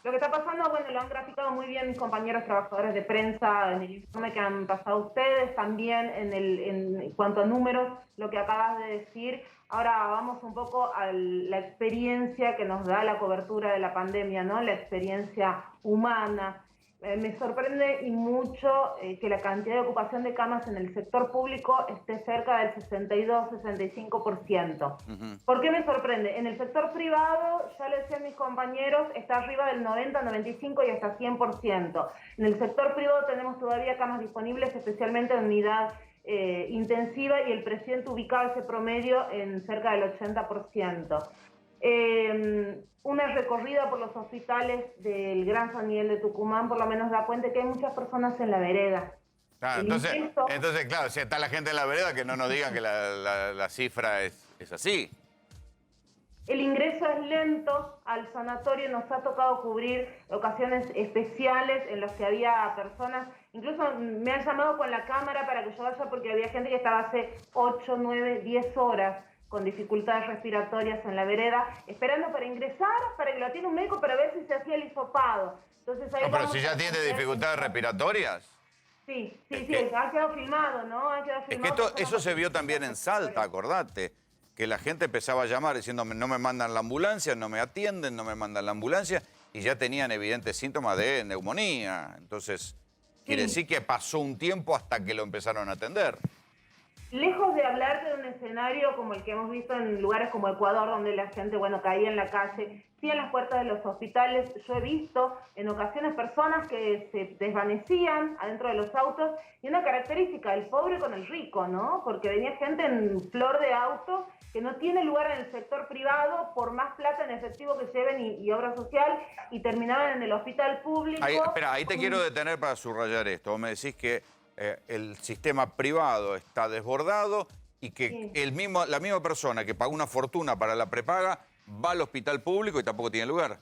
Lo que está pasando, bueno, lo han graficado muy bien mis compañeros trabajadores de prensa en el informe que han pasado ustedes, también en cuanto a números, lo que acabas de decir. Ahora vamos un poco a la experiencia que nos da la cobertura de la pandemia, ¿no? La experiencia humana. Me sorprende y mucho que la cantidad de ocupación de camas en el sector público esté cerca del 62-65%. ¿Por qué me sorprende? En el sector privado, ya lo decían mis compañeros, está arriba del 90, 95 y hasta 100%. En el sector privado tenemos todavía camas disponibles, especialmente en unidad intensiva, y el presidente ubicaba ese promedio en cerca del 80%. Una recorrida por los hospitales del Gran San Miguel de Tucumán por lo menos da cuenta que hay muchas personas en la vereda. Claro, entonces, claro, si está la gente en la vereda, que no nos digan que la cifra es así. El ingreso es lento al sanatorio, nos ha tocado cubrir ocasiones especiales en las que había personas, incluso me han llamado con la cámara para que yo vaya porque había gente que estaba hace 8, 9, 10 horas con dificultades respiratorias en la vereda, esperando para ingresar, para que lo atienda un médico, para ver si se hacía el hisopado. Entonces, ahí pero si ya tiene dificultades respiratorias. Sí, ha quedado filmado, ¿no? Ha quedado filmado. Es que eso se vio también en Salta, acordate, que la gente empezaba a llamar diciendo no me mandan la ambulancia, no me atienden, no me mandan la ambulancia, y ya tenían evidentes síntomas de neumonía. Entonces, quiere decir que pasó un tiempo hasta que lo empezaron a atender. Lejos de hablarte de un escenario como el que hemos visto en lugares como Ecuador, donde la gente, bueno, caía en la calle, sí en las puertas de los hospitales, yo he visto en ocasiones personas que se desvanecían adentro de los autos, y una característica del pobre con el rico, ¿no? Porque venía gente en flor de auto que no tiene lugar en el sector privado por más plata en efectivo que lleven y obra social, y terminaban en el hospital público. Ahí te quiero detener para subrayar esto. Vos me decís que el sistema privado está desbordado y que la misma persona que paga una fortuna para la prepaga va al hospital público y tampoco tiene lugar.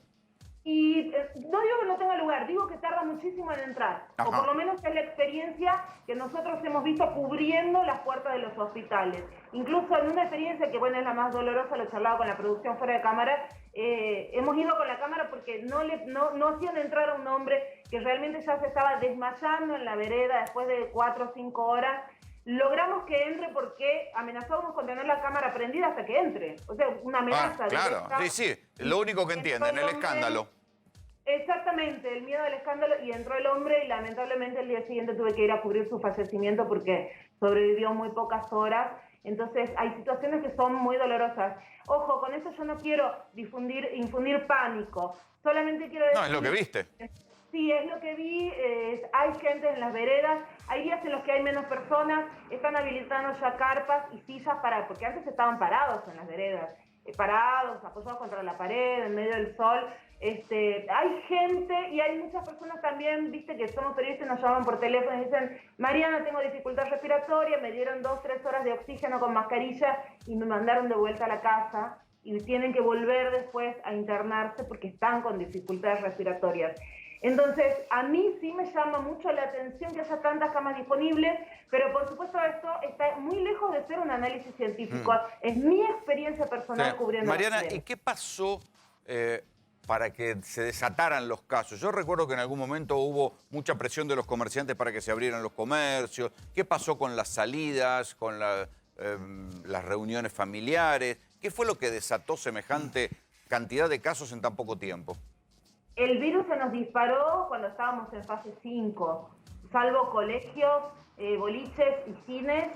Y no digo que no tenga lugar, digo que tarda muchísimo en entrar. O por lo menos es la experiencia que nosotros hemos visto cubriendo las puertas de los hospitales. Incluso en una experiencia que, bueno, es la más dolorosa, lo he charlado con la producción fuera de cámara, hemos ido con la cámara porque no hacían entrar a un hombre que realmente ya se estaba desmayando en la vereda después de 4 o 5 horas. Logramos que entre porque amenazábamos con tener la cámara prendida hasta que entre. O sea, una amenaza. Claro, sí, lo único que entienden, el escándalo. Exactamente, el miedo al escándalo, y entró el hombre y lamentablemente el día siguiente tuve que ir a cubrir su fallecimiento porque sobrevivió muy pocas horas. Entonces hay situaciones que son muy dolorosas. Ojo, con eso yo no quiero infundir pánico, solamente quiero decir... No, es lo que viste. Sí, es lo que vi, hay gente en las veredas, hay días en los que hay menos personas, están habilitando ya carpas y sillas porque antes estaban parados en las veredas, parados, apoyados contra la pared, en medio del sol. Hay gente y hay muchas personas también, viste, que somos periodistas y nos llaman por teléfono y dicen: Mariana, tengo dificultad respiratoria, me dieron 2 o 3 horas de oxígeno con mascarilla y me mandaron de vuelta a la casa, y tienen que volver después a internarse porque están con dificultades respiratorias. Entonces, a mí sí me llama mucho la atención que haya tantas camas disponibles, pero por supuesto esto está muy lejos de ser un análisis científico. Es mi experiencia personal cubriendo. Mariana, ¿y qué pasó para que se desataran los casos? Yo recuerdo que en algún momento hubo mucha presión de los comerciantes para que se abrieran los comercios. ¿Qué pasó con las salidas, con las reuniones familiares? ¿Qué fue lo que desató semejante cantidad de casos en tan poco tiempo? El virus se nos disparó cuando estábamos en fase 5, salvo colegios, boliches y cines,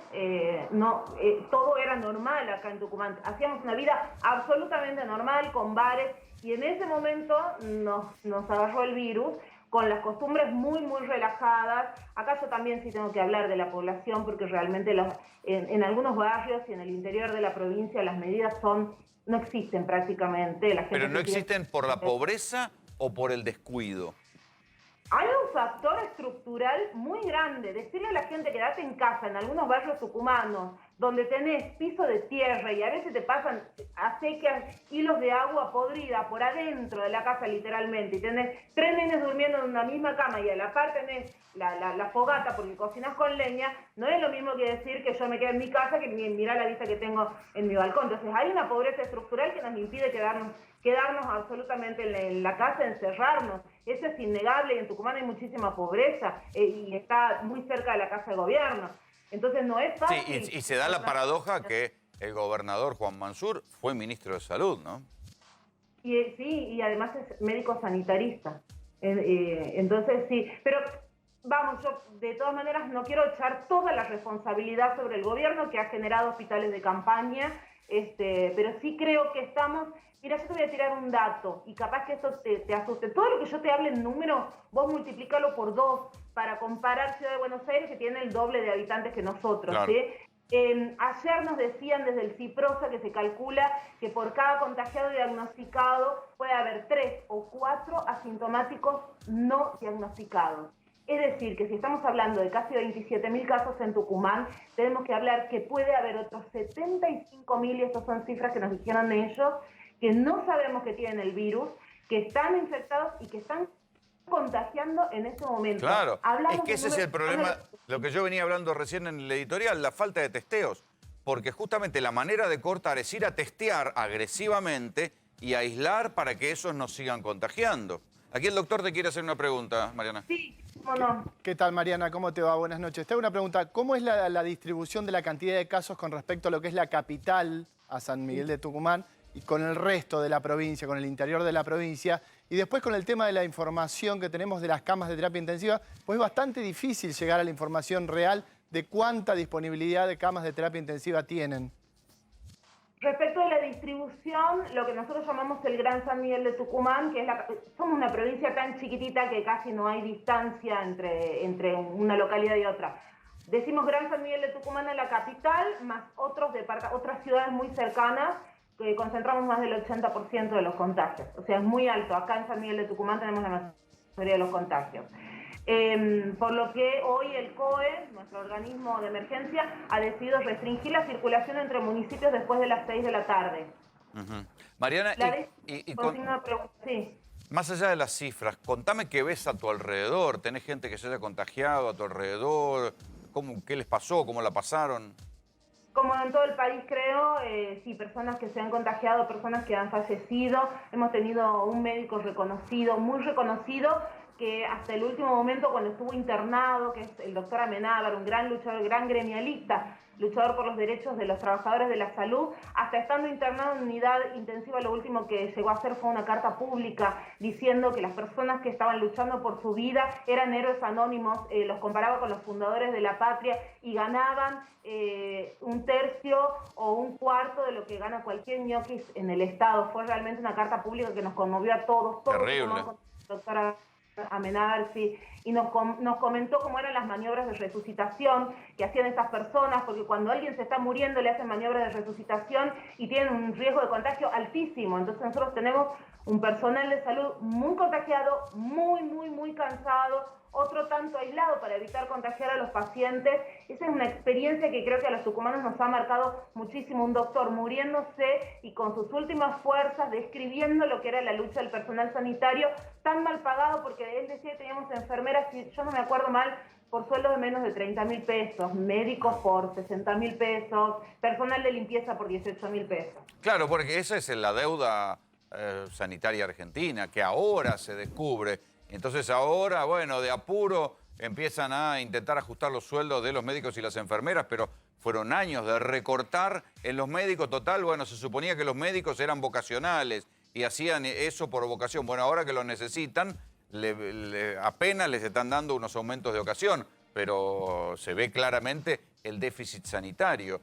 todo era normal acá en Tucumán. Hacíamos una vida absolutamente normal con bares, y en ese momento nos agarró el virus con las costumbres muy, muy relajadas. Acá yo también sí tengo que hablar de la población porque realmente en algunos barrios y en el interior de la provincia las medidas no existen prácticamente. La gente ¿Pero no existen por la pobreza o por el descuido? Hay un factor estructural muy grande. Decirle a la gente quédate en casa en algunos barrios tucumanos, donde tenés piso de tierra y a veces te pasan acequias, hilos de agua podrida por adentro de la casa literalmente, y tenés 3 nenes durmiendo en una misma cama y a la par tenés la fogata porque cocinas con leña, no es lo mismo que decir que yo me quedo en mi casa que mirá la vista que tengo en mi balcón. Entonces hay una pobreza estructural que nos impide quedarnos quedarnos absolutamente en la casa, encerrarnos. Eso es innegable, y en Tucumán hay muchísima pobreza y está muy cerca de la Casa de Gobierno. Entonces no es fácil. Sí, y se da la paradoja que el gobernador Juan Mansur fue ministro de Salud, ¿no? Y además es médico sanitarista. Entonces sí, pero vamos, yo de todas maneras no quiero echar toda la responsabilidad sobre el gobierno que ha generado hospitales de campaña, pero sí creo que estamos... Mira, yo te voy a tirar un dato y capaz que esto te asuste. Todo lo que yo te hable en números, vos multiplícalo por 2 para comparar Ciudad de Buenos Aires, que tiene el doble de habitantes que nosotros, claro. ¿sí? Ayer nos decían desde el CIPROSA que se calcula que por cada contagiado diagnosticado puede haber 3 o 4 asintomáticos no diagnosticados. Es decir, que si estamos hablando de casi 27.000 casos en Tucumán, tenemos que hablar que puede haber otros 75.000, y estas son cifras que nos dijeron ellos, que no sabemos que tienen el virus, que están infectados y que están contagiando en este momento. Claro, Hablamos es que ese es el problema, lo que yo venía hablando recién en el editorial, la falta de testeos. Porque justamente la manera de cortar es ir a testear agresivamente y aislar para que esos no sigan contagiando. Aquí el doctor te quiere hacer una pregunta, Mariana. Sí, cómo no. ¿Qué tal, Mariana? ¿Cómo te va? Buenas noches. Te hago una pregunta. ¿Cómo es la distribución de la cantidad de casos con respecto a lo que es la capital, a San Miguel de Tucumán, y con el resto de la provincia, con el interior de la provincia? Y después con el tema de la información que tenemos de las camas de terapia intensiva, pues es bastante difícil llegar a la información real de cuánta disponibilidad de camas de terapia intensiva tienen. Respecto de la distribución, lo que nosotros llamamos el Gran San Miguel de Tucumán, que es somos una provincia tan chiquitita que casi no hay distancia entre una localidad y otra. Decimos Gran San Miguel de Tucumán en la capital, más otras ciudades muy cercanas, que concentramos más del 80% de los contagios. O sea, es muy alto. Acá en San Miguel de Tucumán tenemos la mayoría de los contagios. Por lo que hoy el COE, nuestro organismo de emergencia, ha decidido restringir la circulación entre municipios después de las 6 de la tarde. Mariana, sí. Más allá de las cifras, contame qué ves a tu alrededor. ¿Tenés gente que se haya contagiado a tu alrededor? ¿Qué les pasó? ¿Cómo la pasaron? Como en todo el país, creo, sí, personas que se han contagiado, personas que han fallecido. Hemos tenido un médico reconocido, muy reconocido, que hasta el último momento, cuando estuvo internado, que es el doctor Amenábar, un gran luchador, gran gremialista, luchador por los derechos de los trabajadores de la salud, hasta estando internado en unidad intensiva, lo último que llegó a hacer fue una carta pública diciendo que las personas que estaban luchando por su vida eran héroes anónimos, los comparaba con los fundadores de la patria y ganaban un tercio o un cuarto de lo que gana cualquier ñoquis en el Estado. Fue realmente una carta pública que nos conmovió a todos. Terrible. Doctora Amenábar, sí, y nos comentó cómo eran las maniobras de resucitación que hacían estas personas, porque cuando alguien se está muriendo le hacen maniobras de resucitación y tienen un riesgo de contagio altísimo. Entonces nosotros tenemos un personal de salud muy contagiado, muy cansado, otro tanto aislado para evitar contagiar a los pacientes. Esa es una experiencia que creo que a los tucumanos nos ha marcado muchísimo. Un doctor muriéndose y con sus últimas fuerzas describiendo lo que era la lucha del personal sanitario, tan mal pagado, porque él decía que teníamos enfermeras, si yo no me acuerdo mal, por sueldos de menos de 30.000 pesos, médicos por 60.000 pesos, personal de limpieza por 18.000 pesos. Claro, porque esa es la deuda sanitaria argentina, que ahora se descubre. Entonces ahora, bueno, de apuro empiezan a intentar ajustar los sueldos de los médicos y las enfermeras, pero fueron años de recortar en los médicos. Total, bueno, se suponía que los médicos eran vocacionales y hacían eso por vocación. Bueno, ahora que lo necesitan, apenas les están dando unos aumentos de ocasión, pero se ve claramente el déficit sanitario.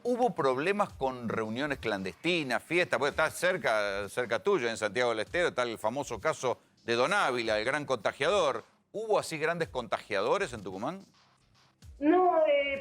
¿Hubo problemas con reuniones clandestinas, fiestas? Porque está cerca tuyo, en Santiago del Estero, está el famoso caso de Don Ávila, el gran contagiador. ¿Hubo así grandes contagiadores en Tucumán? No,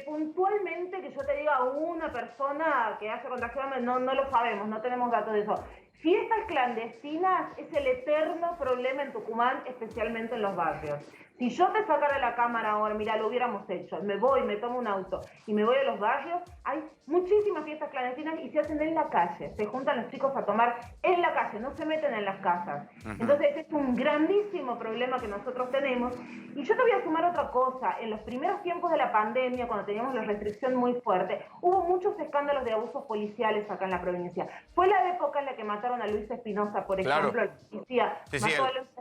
puntualmente que yo te diga una persona que haya contagiado, no lo sabemos, no tenemos datos de eso. Fiestas clandestinas es el eterno problema en Tucumán, especialmente en los barrios. Si yo te sacara la cámara ahora, mira, lo hubiéramos hecho, me voy, me tomo un auto y me voy a los barrios, hay muchísimas fiestas clandestinas y se hacen en la calle, se juntan los chicos a tomar en la calle, no se meten en las casas. Entonces ese es un grandísimo problema que nosotros tenemos. Y yo te voy a sumar otra cosa, en los primeros tiempos de la pandemia, cuando teníamos la restricción muy fuerte, hubo muchos escándalos de abusos policiales acá en la provincia. Fue la época en la que mataron a Luis Espinosa, por ejemplo, el policía. Sí,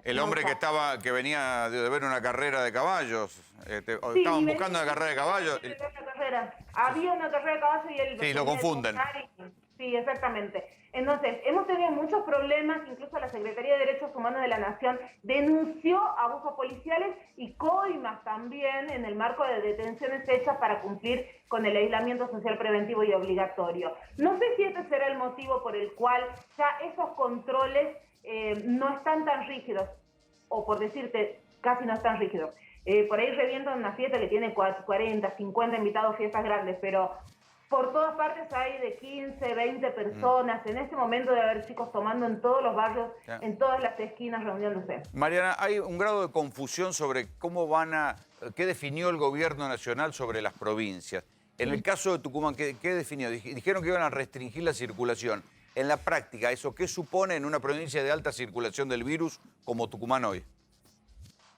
el hombre que venía de ver una carrera de caballos. Estaban buscando una carrera de caballos. Había una carrera de caballos y él... Sí, lo confunden. Sí, exactamente. Entonces, hemos tenido muchos problemas, incluso la Secretaría de Derechos Humanos de la Nación denunció abusos policiales y coimas también en el marco de detenciones hechas para cumplir con el aislamiento social preventivo y obligatorio. No sé si este será el motivo por el cual ya esos controles no están tan rígidos, o por decirte, casi no están rígidos. Por ahí revientan una fiesta que tiene 40, 50 invitados, fiestas grandes, pero por todas partes hay de 15, 20 personas. En este momento debe haber chicos tomando en todos los barrios, en todas las esquinas, reuniéndose. Mariana, hay un grado de confusión sobre qué definió el gobierno nacional sobre las provincias. En el caso de Tucumán, ¿qué definió? Dijeron que iban a restringir la circulación. En la práctica, ¿eso qué supone en una provincia de alta circulación del virus como Tucumán hoy?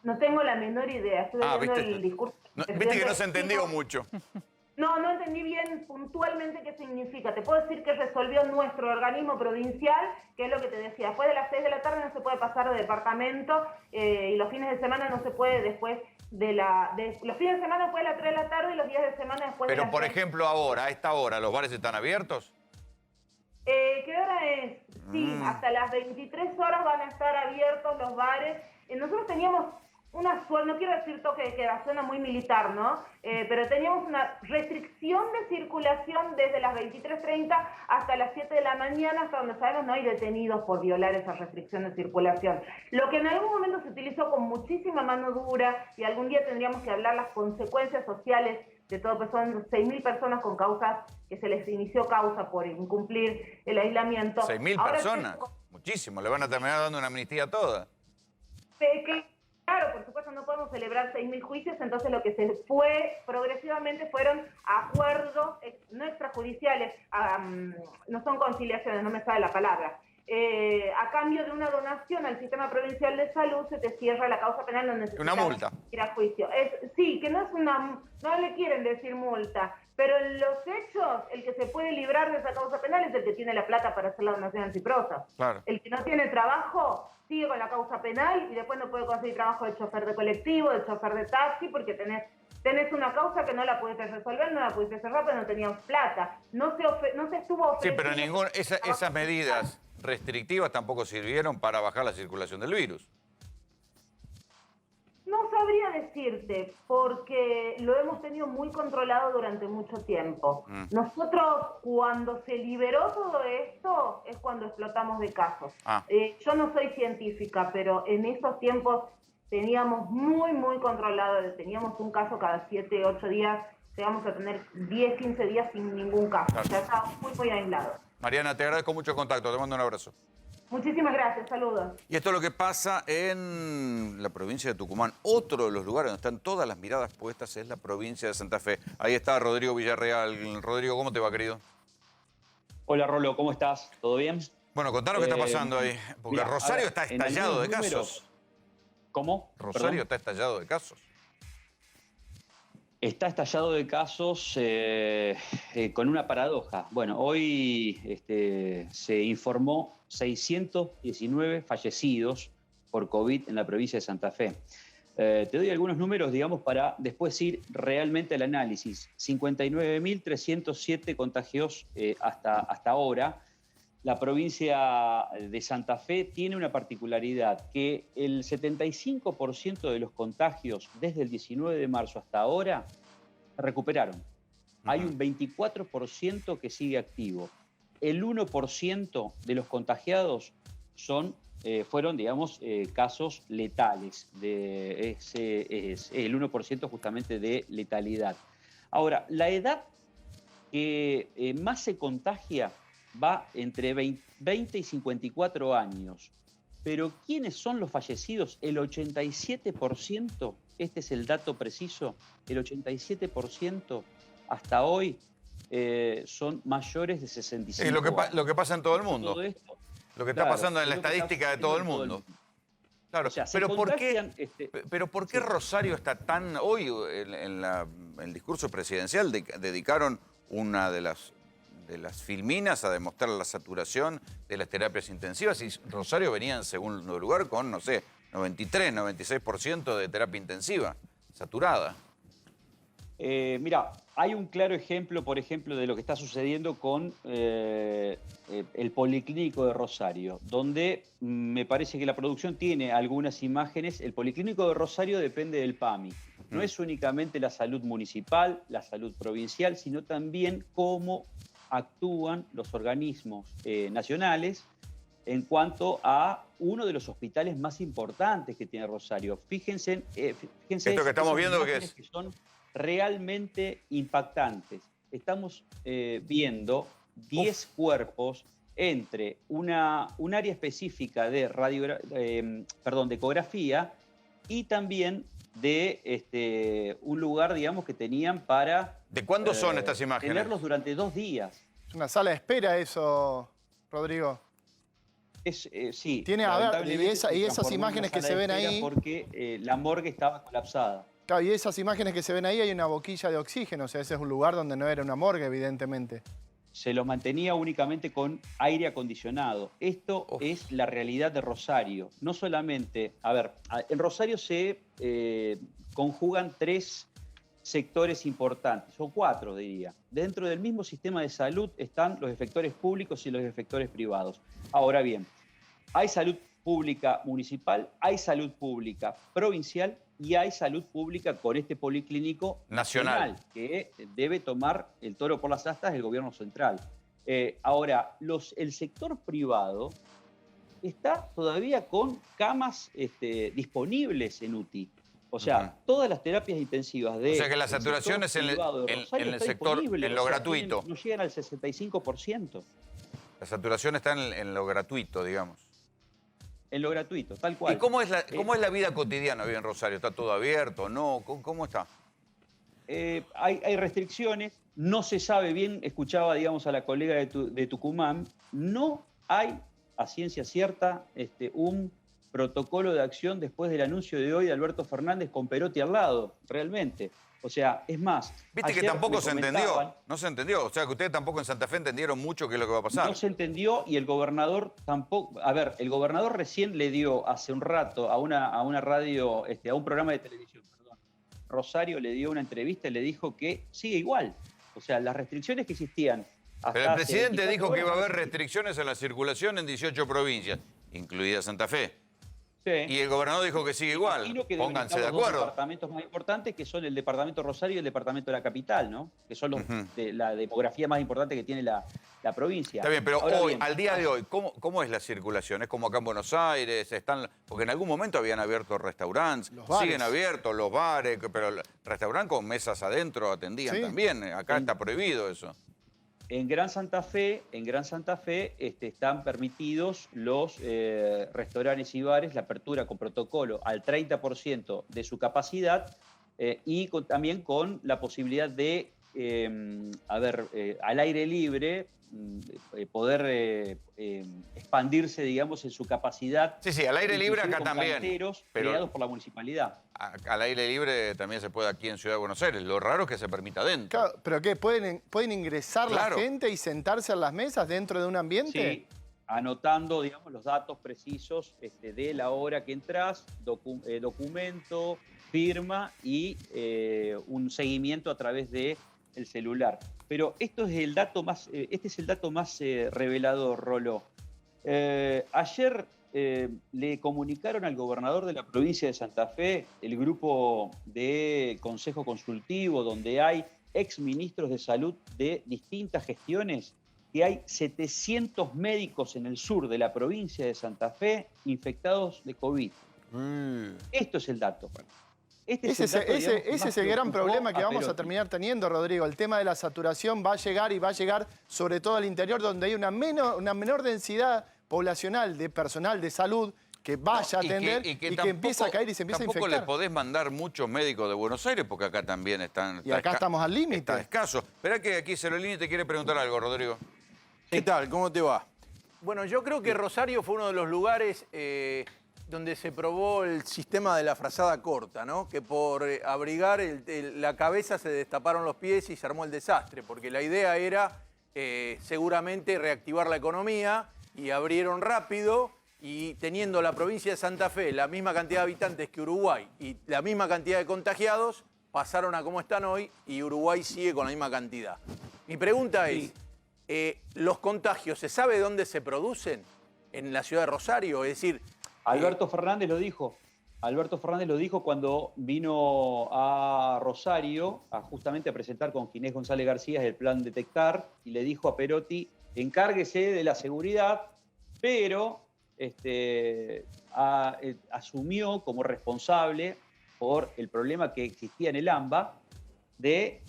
No tengo la menor idea. Estuve viendo el discurso. Viste que no se entendió mucho. No entendí bien puntualmente qué significa. Te puedo decir que resolvió nuestro organismo provincial, que es lo que te decía. Después de las 6 de la tarde no se puede pasar de departamento y los fines de semana no se puede después de los fines de semana después de las 3 de la tarde y los días de semana después de las 6. Pero, por ejemplo, ahora, a esta hora, ¿los bares están abiertos? ¿Qué hora es? Sí, hasta las 23 horas van a estar abiertos los bares. Nosotros teníamos una suerte, no quiero decir toque de queda, suena muy militar, ¿no? Pero teníamos una restricción de circulación desde las 23:30 hasta las 7 de la mañana, hasta donde sabemos no hay detenidos por violar esa restricción de circulación. Lo que en algún momento se utilizó con muchísima mano dura, y algún día tendríamos que hablar las consecuencias sociales de todo, pues son 6.000 personas con causas, que se les inició causa por incumplir el aislamiento. 6.000 personas, muchísimo, le van a terminar dando una amnistía a todas. Claro, por supuesto, no podemos celebrar 6.000 juicios, entonces lo que se fue progresivamente fueron acuerdos no extrajudiciales, no son conciliaciones, no me sale la palabra. A cambio de una donación al Sistema Provincial de Salud se te cierra la causa penal, no necesitas una multa. Ir a juicio. Sí, que no es no le quieren decir multa, pero en los hechos, el que se puede librar de esa causa penal es el que tiene la plata para hacer la donación antiprosa. Claro. El que no tiene trabajo sigue con la causa penal y después no puede conseguir trabajo de chofer de colectivo, de chofer de taxi, porque tenés una causa que no la pudiste resolver, no la pudiste cerrar, pero no tenías plata. No se estuvo ofreciendo... Sí, pero esas medidas restrictivas tampoco sirvieron para bajar la circulación del virus. No sabría decirte, porque lo hemos tenido muy controlado durante mucho tiempo. Nosotros, cuando se liberó todo esto, es cuando explotamos de casos. Yo no soy científica, pero en esos tiempos teníamos muy controlado. Teníamos un caso cada 7, 8 días. Llegamos a tener 10, 15 días sin ningún caso. Claro. Ya estábamos muy aislados. Mariana, te agradezco mucho el contacto. Te mando un abrazo. Muchísimas gracias, saludos. Y esto es lo que pasa en la provincia de Tucumán. Otro de los lugares donde están todas las miradas puestas es la provincia de Santa Fe. Ahí está Rodrigo Villarreal. Rodrigo, ¿cómo te va, querido? Hola, Rolo, ¿cómo estás? ¿Todo bien? Bueno, contanos qué está pasando ahí. Porque mira, Rosario está estallado de casos. ¿Cómo? Rosario está estallado de casos. Está estallado de casos con una paradoja. Bueno, hoy se informó 619 fallecidos por COVID en la provincia de Santa Fe. Te doy algunos números, digamos, para después ir realmente al análisis. 59.307 contagios hasta ahora. La provincia de Santa Fe tiene una particularidad, que el 75% de los contagios desde el 19 de marzo hasta ahora recuperaron. Hay un 24% que sigue activo. El 1% de los contagiados fueron, digamos, casos letales. Es el 1% justamente de letalidad. Ahora, la edad que más se contagia va entre 20 y 54 años. Pero ¿quiénes son los fallecidos? El 87%, este es el dato preciso, el 87% hasta hoy son mayores de 65 Es años. lo que pasa en todo el mundo. Todo esto, Lo que está pasando en la estadística de todo el mundo. Claro, O sea, se pero contagian, ¿por qué Rosario está tan... Hoy en el discurso presidencial dedicaron una de las filminas a demostrar la saturación de las terapias intensivas y Rosario venía en segundo lugar con, no sé, 93, 96% de terapia intensiva, saturada. Mira, hay un claro ejemplo, por ejemplo, de lo que está sucediendo con el Policlínico de Rosario, donde me parece que la producción tiene algunas imágenes. El Policlínico de Rosario depende del PAMI. No es únicamente la salud municipal, la salud provincial, sino también cómo actúan los organismos nacionales en cuanto a uno de los hospitales más importantes que tiene Rosario. Fíjense esto que estamos viendo que son realmente impactantes. Estamos viendo 10 cuerpos entre un área específica de de ecografía y también de un lugar, digamos, que tenían para... ¿De cuándo son estas imágenes? Tenerlos durante 2 días. Es una sala de espera eso, Rodrigo. Sí. Tiene, a ver, y esas imágenes que se ven ahí... Porque la morgue estaba colapsada. Claro, y esas imágenes que se ven ahí hay una boquilla de oxígeno, o sea, ese es un lugar donde no era una morgue, evidentemente. Se los mantenía únicamente con aire acondicionado. Esto es la realidad de Rosario. No solamente... A ver, en Rosario se conjugan 3 sectores importantes, o 4 diría. Dentro del mismo sistema de salud están los efectores públicos y los efectores privados. Ahora bien, hay salud pública municipal, hay salud pública provincial y hay salud pública con este policlínico nacional, que debe tomar el toro por las astas del gobierno central. Ahora, el sector privado está todavía con camas disponibles en UTI. O sea, todas las terapias intensivas de... O sea que la saturación es en el sector, en lo gratuito. No llegan al 65%. La saturación está en lo gratuito, digamos. En lo gratuito, tal cual. ¿Y cómo es la vida cotidiana hoy en Rosario? ¿Está todo abierto? ¿No? ¿Cómo está? Hay restricciones, no se sabe bien, escuchaba, digamos, a la colega de Tucumán, no hay, a ciencia cierta, un protocolo de acción después del anuncio de hoy de Alberto Fernández con Perotti al lado, realmente. O sea, es más... Viste que tampoco se entendió, no se entendió. O sea, que ustedes tampoco en Santa Fe entendieron mucho qué es lo que va a pasar. No se entendió y el gobernador tampoco... A ver, el gobernador recién le dio hace un rato a una radio, a un programa de televisión, perdón. Rosario le dio una entrevista y le dijo que sigue igual. O sea, las restricciones que existían... Pero el presidente dijo que iba a haber restricciones en la circulación en 18 provincias, incluida Santa Fe. Sí. Y el gobernador dijo que sigue igual. Pónganse de acuerdo. Los departamentos más importantes, que son el departamento Rosario y el departamento de la capital, ¿no? Que son la demografía más importante que tiene la provincia. Está bien, pero hoy, al día de hoy, ¿cómo es la circulación? ¿Es como acá en Buenos Aires? Porque en algún momento habían abierto restaurantes, siguen abiertos los bares, pero el restaurante con mesas adentro atendían también. Acá está prohibido eso. En Gran Santa Fe están permitidos los restaurantes y bares, la apertura con protocolo al 30% de su capacidad y también con la posibilidad de, al aire libre, poder expandirse, digamos, en su capacidad. Sí, al aire libre acá también. Pero creados por la municipalidad. Al aire libre también se puede aquí en Ciudad de Buenos Aires. Lo raro es que se permita adentro. Claro, ¿pero qué? ¿Pueden ingresar la gente y sentarse en las mesas dentro de un ambiente? Sí, anotando, digamos, los datos precisos de la hora que entras, documento, firma y un seguimiento a través del celular. Pero este es el dato más revelador, Rolo. Ayer le comunicaron al gobernador de la provincia de Santa Fe, el grupo de Consejo Consultivo, donde hay exministros de salud de distintas gestiones, que hay 700 médicos en el sur de la provincia de Santa Fe infectados de COVID. Esto es el dato. Ese es el gran problema que vamos a terminar teniendo, Rodrigo. El tema de la saturación va a llegar sobre todo al interior, donde hay una menor densidad poblacional de personal de salud que vaya a atender y que empieza a caer y se empieza a infectar. Tampoco le podés mandar muchos médicos de Buenos Aires porque acá también están... Y acá estamos al límite. Está escaso. Esperá que aquí Cerolini te quiere preguntar algo, Rodrigo. ¿Qué tal? ¿Cómo te va? Bueno, yo creo que Rosario fue uno de los lugares donde se probó el sistema de la frazada corta, ¿no? Que por abrigar la cabeza se destaparon los pies y se armó el desastre, porque la idea era seguramente reactivar la economía y abrieron rápido y teniendo la provincia de Santa Fe la misma cantidad de habitantes que Uruguay y la misma cantidad de contagiados, pasaron a como están hoy y Uruguay sigue con la misma cantidad. Mi pregunta es, ¿los contagios se sabe dónde se producen? ¿En la ciudad de Rosario? Es decir... Alberto Fernández lo dijo. Alberto Fernández lo dijo cuando vino a Rosario justamente a presentar con Ginés González García el plan Detectar y le dijo a Perotti, encárguese de la seguridad, pero asumió como responsable por el problema que existía en el AMBA de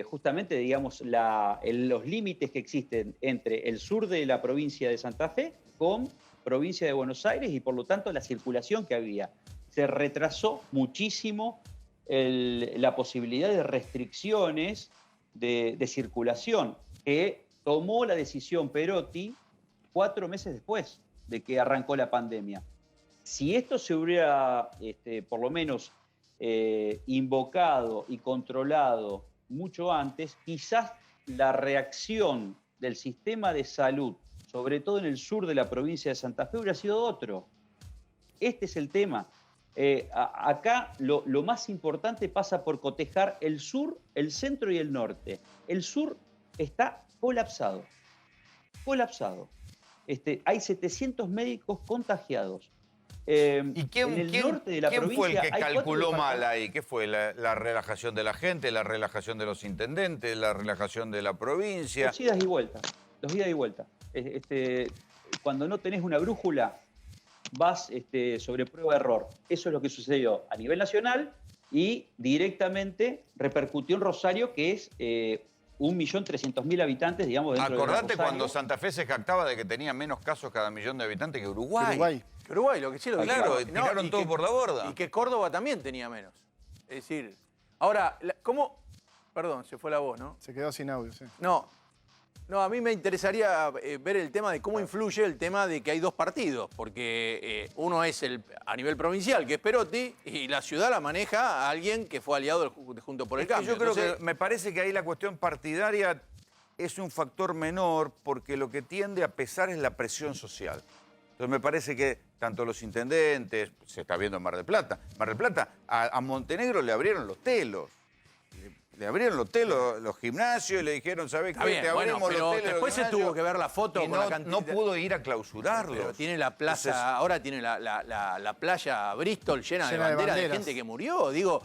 justamente, digamos, los límites que existen entre el sur de la provincia de Santa Fe con provincia de Buenos Aires y por lo tanto la circulación que había. Se retrasó muchísimo la posibilidad de restricciones de circulación que tomó la decisión Perotti 4 meses después de que arrancó la pandemia. Si esto se hubiera por lo menos invocado y controlado mucho antes, quizás la reacción del sistema de salud, sobre todo en el sur de la provincia de Santa Fe, hubiera sido otro. Este es el tema. Acá lo más importante pasa por cotejar el sur, el centro y el norte. El sur está colapsado. Colapsado. Hay 700 médicos contagiados. ¿Y quién norte de la fue el provincia que calculó mal ahí? ¿Qué fue? ¿La relajación de la gente, la relajación de los intendentes, la relajación de la provincia? Los idas y vueltas. Los idas y vueltas. Cuando no tenés una brújula, vas sobre prueba de error. Eso es lo que sucedió a nivel nacional y directamente repercutió en Rosario, que es 1.300.000 habitantes, digamos, dentro de Acordate Rosario. cuando Santa Fe se jactaba de que tenía menos casos cada millón de habitantes que Uruguay. Uruguay, lo que sí lo claro, dijeron. tiraron todo por la borda. Y que Córdoba también tenía menos. Es decir, ahora, ¿cómo? Perdón, se fue la voz, ¿no? Se quedó sin audio, sí. No, a mí me interesaría ver el tema de cómo influye el tema de que hay dos partidos, porque uno es a nivel provincial, que es Perotti, y la ciudad la maneja alguien que fue aliado de Juntos por el Cambio. Yo creo que me parece que ahí la cuestión partidaria es un factor menor, porque lo que tiende a pesar es la presión social. Entonces me parece que tanto los intendentes, se está viendo en Mar del Plata, a Montenegro le abrieron los telos. Le abrieron los telos, los gimnasios, y le dijeron, ¿sabés qué? Bien, Te abrimos pero los telos. después se tuvo que ver la foto y con la cantidad. no pudo ir a clausurarlos. Pero tiene la plaza, ahora tiene la playa Bristol llena de banderas de gente que murió. Digo,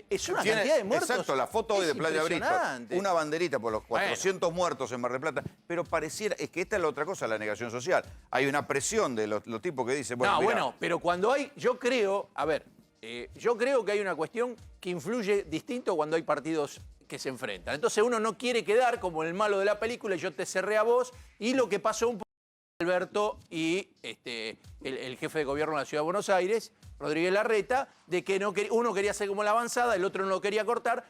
es una cantidad de muertos. Exacto, la foto hoy de Playa Bristol. Una banderita por los 400 muertos en Mar del Plata. Pero pareciera, es que esta es la otra cosa, la negación social. Hay una presión de los tipos que dicen, bueno, pero cuando hay, yo creo que hay una cuestión que influye distinto cuando hay partidos que se enfrentan. Entonces uno no quiere quedar como el malo de la película y yo te cerré a vos, y lo que pasó un poco con Alberto y el jefe de gobierno de la Ciudad de Buenos Aires, Rodríguez Larreta, de que uno quería hacer como la avanzada, el otro no lo quería cortar.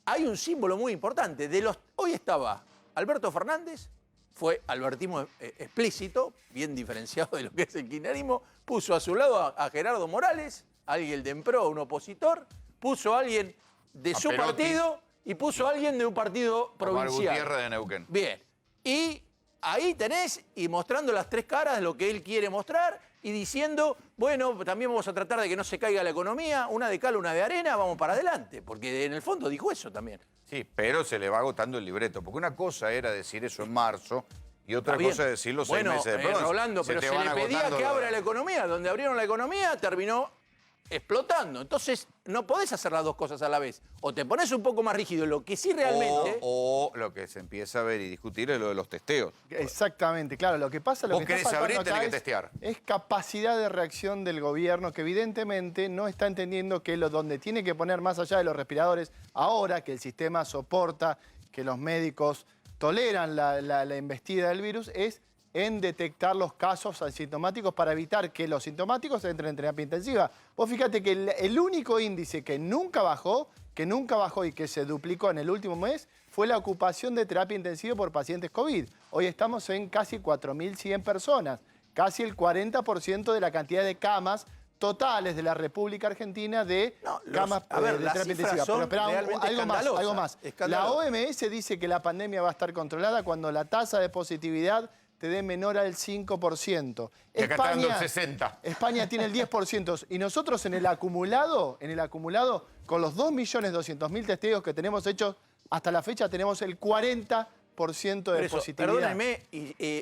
Hay un símbolo muy importante. Hoy estaba Alberto Fernández, fue albertismo explícito, bien diferenciado de lo que es el kirchnerismo, puso a su lado a Gerardo Morales, alguien del PRO, un opositor, puso a alguien de su partido y puso a alguien de un partido provincial. Gutiérrez de Neuquén. Bien. Y ahí tenés, y mostrando las tres caras de lo que él quiere mostrar, y diciendo, bueno, también vamos a tratar de que no se caiga la economía, una de cal, una de arena, vamos para adelante. Porque en el fondo dijo eso también. Sí, pero se le va agotando el libreto. Porque una cosa era decir eso en marzo y otra cosa es decirlo 6 meses después. Rolando, pero se le pedía que abra la economía. Donde abrieron la economía terminó explotando. Entonces, no podés hacer las dos cosas a la vez. O te pones un poco más rígido, lo que sí realmente... O lo que se empieza a ver y discutir es lo de los testeos. Exactamente, claro. Lo que pasa, Vos querés abrir, tenés que testear. Es capacidad de reacción del gobierno que evidentemente no está entendiendo que donde tiene que poner más allá de los respiradores, ahora que el sistema soporta, que los médicos toleran la embestida del virus, es en detectar los casos asintomáticos para evitar que los sintomáticos entren en terapia intensiva. Vos fíjate que el único índice que nunca bajó y que se duplicó en el último mes fue la ocupación de terapia intensiva por pacientes COVID. Hoy estamos en casi 4.100 personas, casi el 40% de la cantidad de camas totales de la República Argentina de camas de terapia intensiva. Pero espera, algo más. La OMS dice que la pandemia va a estar controlada cuando la tasa de positividad te dé menor al 5%. Y acá está dando el 60%. España tiene el 10%. Y nosotros en el acumulado, con los 2.200.000 testigos que tenemos hechos hasta la fecha, tenemos el 40% de positividad. Perdónenme,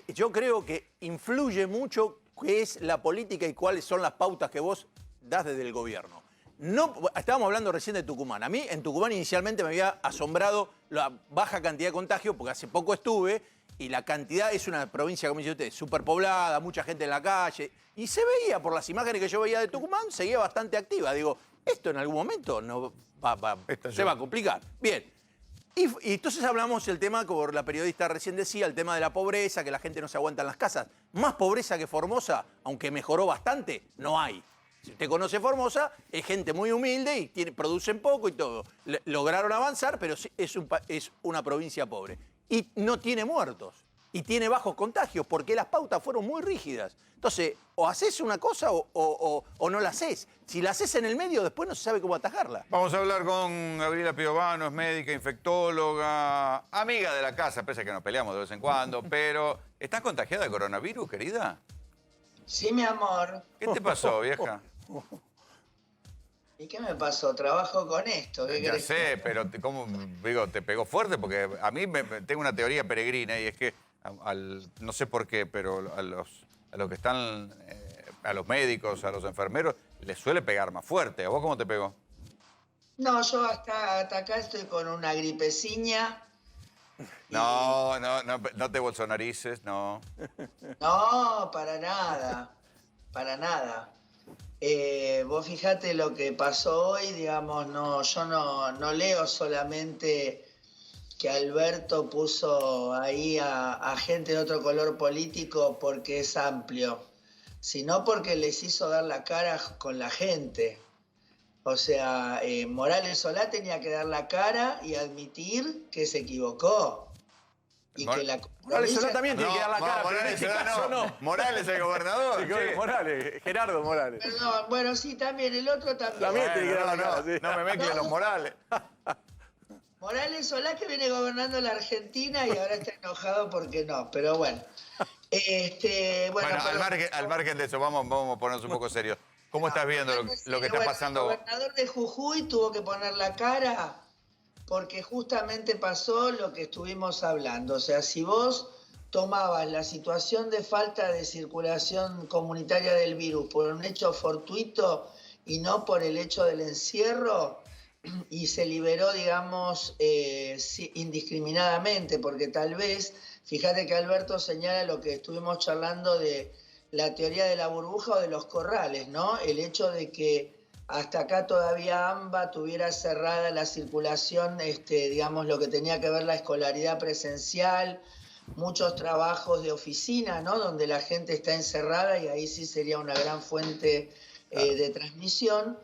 yo creo que influye mucho qué es la política y cuáles son las pautas que vos das desde el gobierno. No, estábamos hablando recién de Tucumán. A mí en Tucumán inicialmente me había asombrado la baja cantidad de contagios, porque hace poco estuve y la cantidad es una provincia, como dice usted, superpoblada, mucha gente en la calle. Y se veía, por las imágenes que yo veía de Tucumán, seguía bastante activa. Digo, esto en algún momento no se va a complicar. Bien. Y entonces hablamos el tema, como la periodista recién decía, el tema de la pobreza, que la gente no se aguanta en las casas. Más pobreza que Formosa, aunque mejoró bastante, no hay. Si usted conoce Formosa, es gente muy humilde y producen poco y todo. Lograron avanzar, pero es una provincia pobre. Y no tiene muertos. Y tiene bajos contagios, porque las pautas fueron muy rígidas. Entonces, o haces una cosa o no la haces. Si la haces en el medio, después no se sabe cómo atajarla. Vamos a hablar con Gabriela Piovano, es médica, infectóloga, amiga de la casa, pese a que nos peleamos de vez en cuando, pero ¿estás contagiada de coronavirus, querida? Sí, mi amor. ¿Qué te pasó, vieja? ¿Y qué me pasó? Trabajo con esto. Ya sé, pero te pegó fuerte, porque a mí tengo una teoría peregrina y es que, no sé por qué, pero a los que están, a los médicos, a los enfermeros, les suele pegar más fuerte. ¿A vos cómo te pegó? No, yo hasta acá estoy con una gripeciña. No te bolsonarices, no. No, para nada. Para nada. Vos fijate lo que pasó hoy, digamos, yo no leo solamente que Alberto puso ahí a gente de otro color político porque es amplio, sino porque les hizo dar la cara con la gente. O sea, Morales Solá tenía que dar la cara y admitir que se equivocó. Y que la Morales Solá también tiene que dar la cara, Morales, pero en este caso no. Morales el gobernador. Sí, Morales, Gerardo Morales. Perdón, bueno, sí, también, el otro también. También tiene que dar la cara, sí. No me mezclen los Morales. Morales Solá, que viene gobernando la Argentina y ahora está enojado porque no, pero bueno. Al margen de eso, vamos a ponernos un poco serios. ¿Cómo estás viendo lo que está pasando? El gobernador de Jujuy tuvo que poner la cara porque justamente pasó lo que estuvimos hablando. O sea, si vos tomabas la situación de falta de circulación comunitaria del virus por un hecho fortuito y no por el hecho del encierro, y se liberó, digamos, indiscriminadamente, porque tal vez, fíjate que Alberto señala lo que estuvimos charlando de la teoría de la burbuja o de los corrales, ¿no? El hecho de que hasta acá todavía AMBA tuviera cerrada la circulación, digamos, lo que tenía que ver la escolaridad presencial, muchos trabajos de oficina, ¿no? Donde la gente está encerrada y ahí sí sería una gran fuente de transmisión.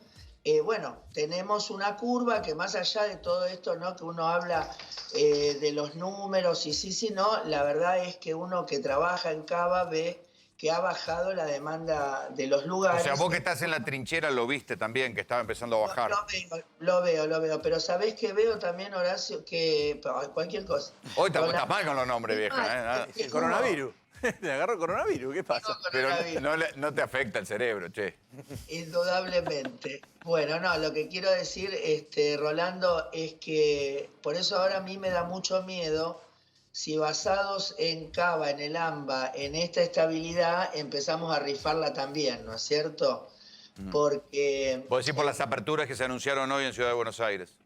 Bueno, tenemos una curva que más allá de todo esto, ¿no? Que uno habla de los números y sí, no, la verdad es que uno que trabaja en Cava ve que ha bajado la demanda de los lugares. O sea, vos que estás en la trinchera lo viste también, que estaba empezando a bajar. Lo veo. Pero ¿sabés qué veo también, Horacio? Que cualquier cosa. Hoy estás mal con los nombres, vieja. El coronavirus. Te agarró el coronavirus, ¿qué pasa? Pero no te afecta el cerebro, che. Indudablemente. Bueno, no, lo que quiero decir, Rolando, es que por eso ahora a mí me da mucho miedo si basados en Cava, en el AMBA, en esta estabilidad, empezamos a rifarla también, ¿no es cierto? Porque... ¿Vos decís por las aperturas que se anunciaron hoy en Ciudad de Buenos Aires?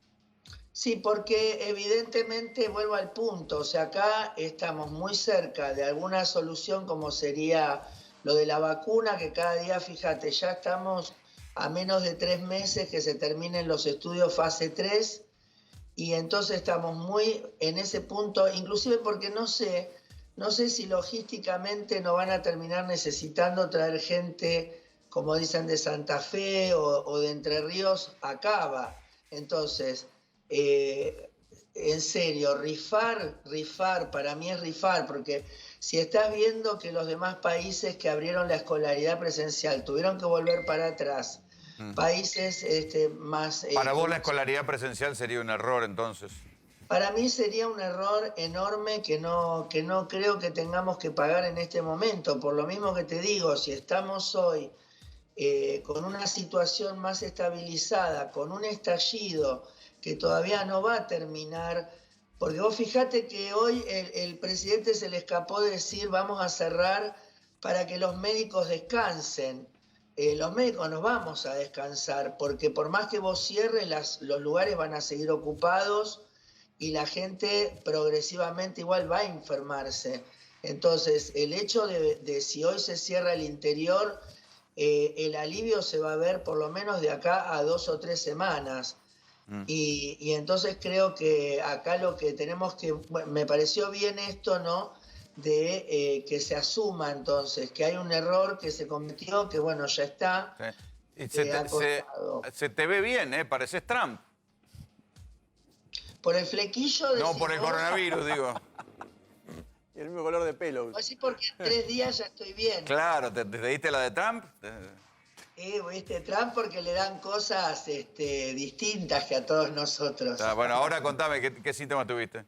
Sí, porque evidentemente, vuelvo al punto, o sea, acá estamos muy cerca de alguna solución como sería lo de la vacuna, que cada día, fíjate, ya estamos a menos de 3 meses que se terminen los estudios fase 3, y entonces estamos muy en ese punto, inclusive porque no sé no sé si logísticamente no van a terminar necesitando traer gente, como dicen, de Santa Fe o de Entre Ríos a Cava. Entonces, en serio, rifar, para mí es rifar, porque si estás viendo que los demás países que abrieron la escolaridad presencial tuvieron que volver para atrás, países más... Para vos la escolaridad presencial sería un error, entonces. Para mí sería un error enorme que no creo que tengamos que pagar en este momento. Por lo mismo que te digo, si estamos hoy con una situación más estabilizada, con un estallido que todavía no va a terminar, porque vos fijate que hoy el presidente se le escapó de decir vamos a cerrar para que los médicos descansen. Los médicos no vamos a descansar, porque por más que vos cierres, los lugares van a seguir ocupados y la gente progresivamente igual va a enfermarse. Entonces, el hecho de si hoy se cierra el interior, el alivio se va a ver por lo menos de acá a 2 o 3 semanas. Y entonces creo que acá lo que tenemos que... Bueno, me pareció bien esto, ¿no? De que se asuma entonces que hay un error que se cometió, que bueno, ya está. Sí. Y se te ve bien, ¿eh? Pareces Trump. Por el flequillo de... No, por el coronavirus, digo. Y el mismo color de pelo. Así porque en 3 días ya estoy bien. Claro, ¿te diste la de Trump? Viste, Trump porque le dan cosas distintas que a todos nosotros. Bueno, ahora contame, ¿qué síntomas tuviste?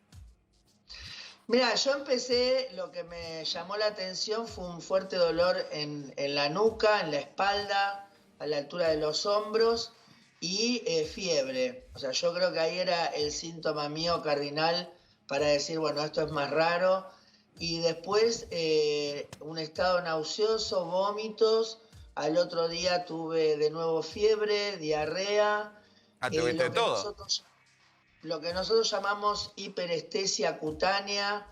Mira, yo empecé, lo que me llamó la atención fue un fuerte dolor en la nuca, en la espalda, a la altura de los hombros y fiebre. O sea, yo creo que ahí era el síntoma mío cardinal para decir, bueno, esto es más raro. Y después un estado nauseoso, vómitos. Al otro día tuve de nuevo fiebre, diarrea. ¿Tuviste todo? Lo que nosotros llamamos hiperestesia cutánea.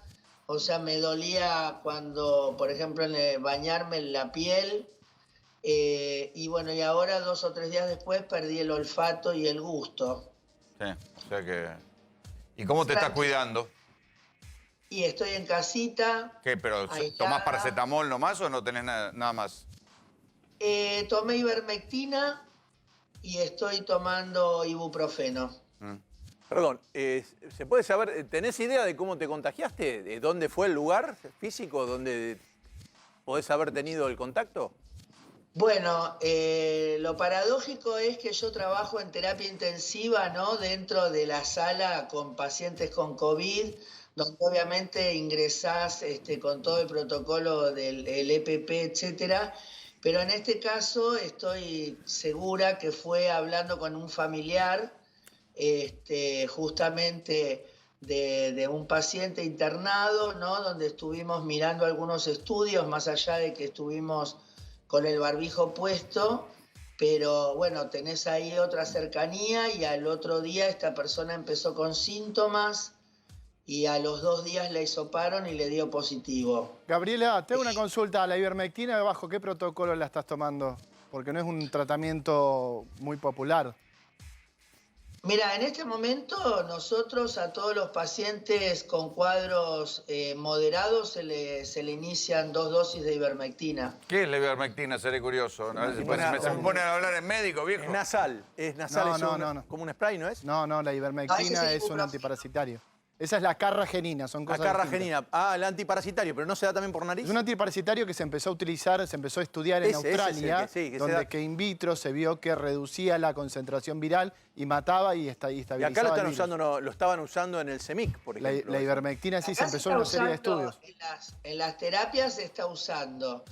O sea, me dolía cuando, por ejemplo, bañarme en la piel. Y bueno, y ahora 2 o 3 días después perdí el olfato y el gusto. Sí, o sea que... ¿Y cómo te estás cuidando? Y estoy en casita. ¿Qué, pero tomás paracetamol nomás o no tenés nada más? Tomé ivermectina y estoy tomando ibuprofeno. Perdón, ¿se puede saber, tenés idea de cómo te contagiaste? ¿De dónde fue el lugar físico donde podés haber tenido el contacto? Bueno, lo paradójico es que yo trabajo en terapia intensiva, ¿no? Dentro de la sala con pacientes con COVID, donde obviamente ingresás con todo el protocolo del EPP, etcétera. Pero en este caso estoy segura que fue hablando con un familiar, justamente de un paciente internado, ¿no? Donde estuvimos mirando algunos estudios, más allá de que estuvimos con el barbijo puesto, pero bueno, tenés ahí otra cercanía y al otro día esta persona empezó con síntomas y a los 2 días la hisoparon y le dio positivo. Gabriela, te hago una consulta. ¿La ivermectina bajo qué protocolo la estás tomando? Porque no es un tratamiento muy popular. Mira, en este momento nosotros a todos los pacientes con cuadros moderados se le inician 2 dosis de ivermectina. ¿Qué es la ivermectina? Seré curioso. A veces se me ponen a hablar en médico, viejo. Es nasal. Es nasal, No. como un spray, ¿no es? No, la ivermectina es un antiparasitario. Esa es la carragenina, son cosas La carragenina. El antiparasitario, pero ¿no se da también por nariz? Es un antiparasitario que se empezó a utilizar, se empezó a estudiar en Australia, donde que in vitro se vio que reducía la concentración viral y mataba y estabilizaba. Y acá lo estaban usando en el CEMIC, por ejemplo. La ivermectina sí se empezó en una serie de estudios. En las terapias se está usando.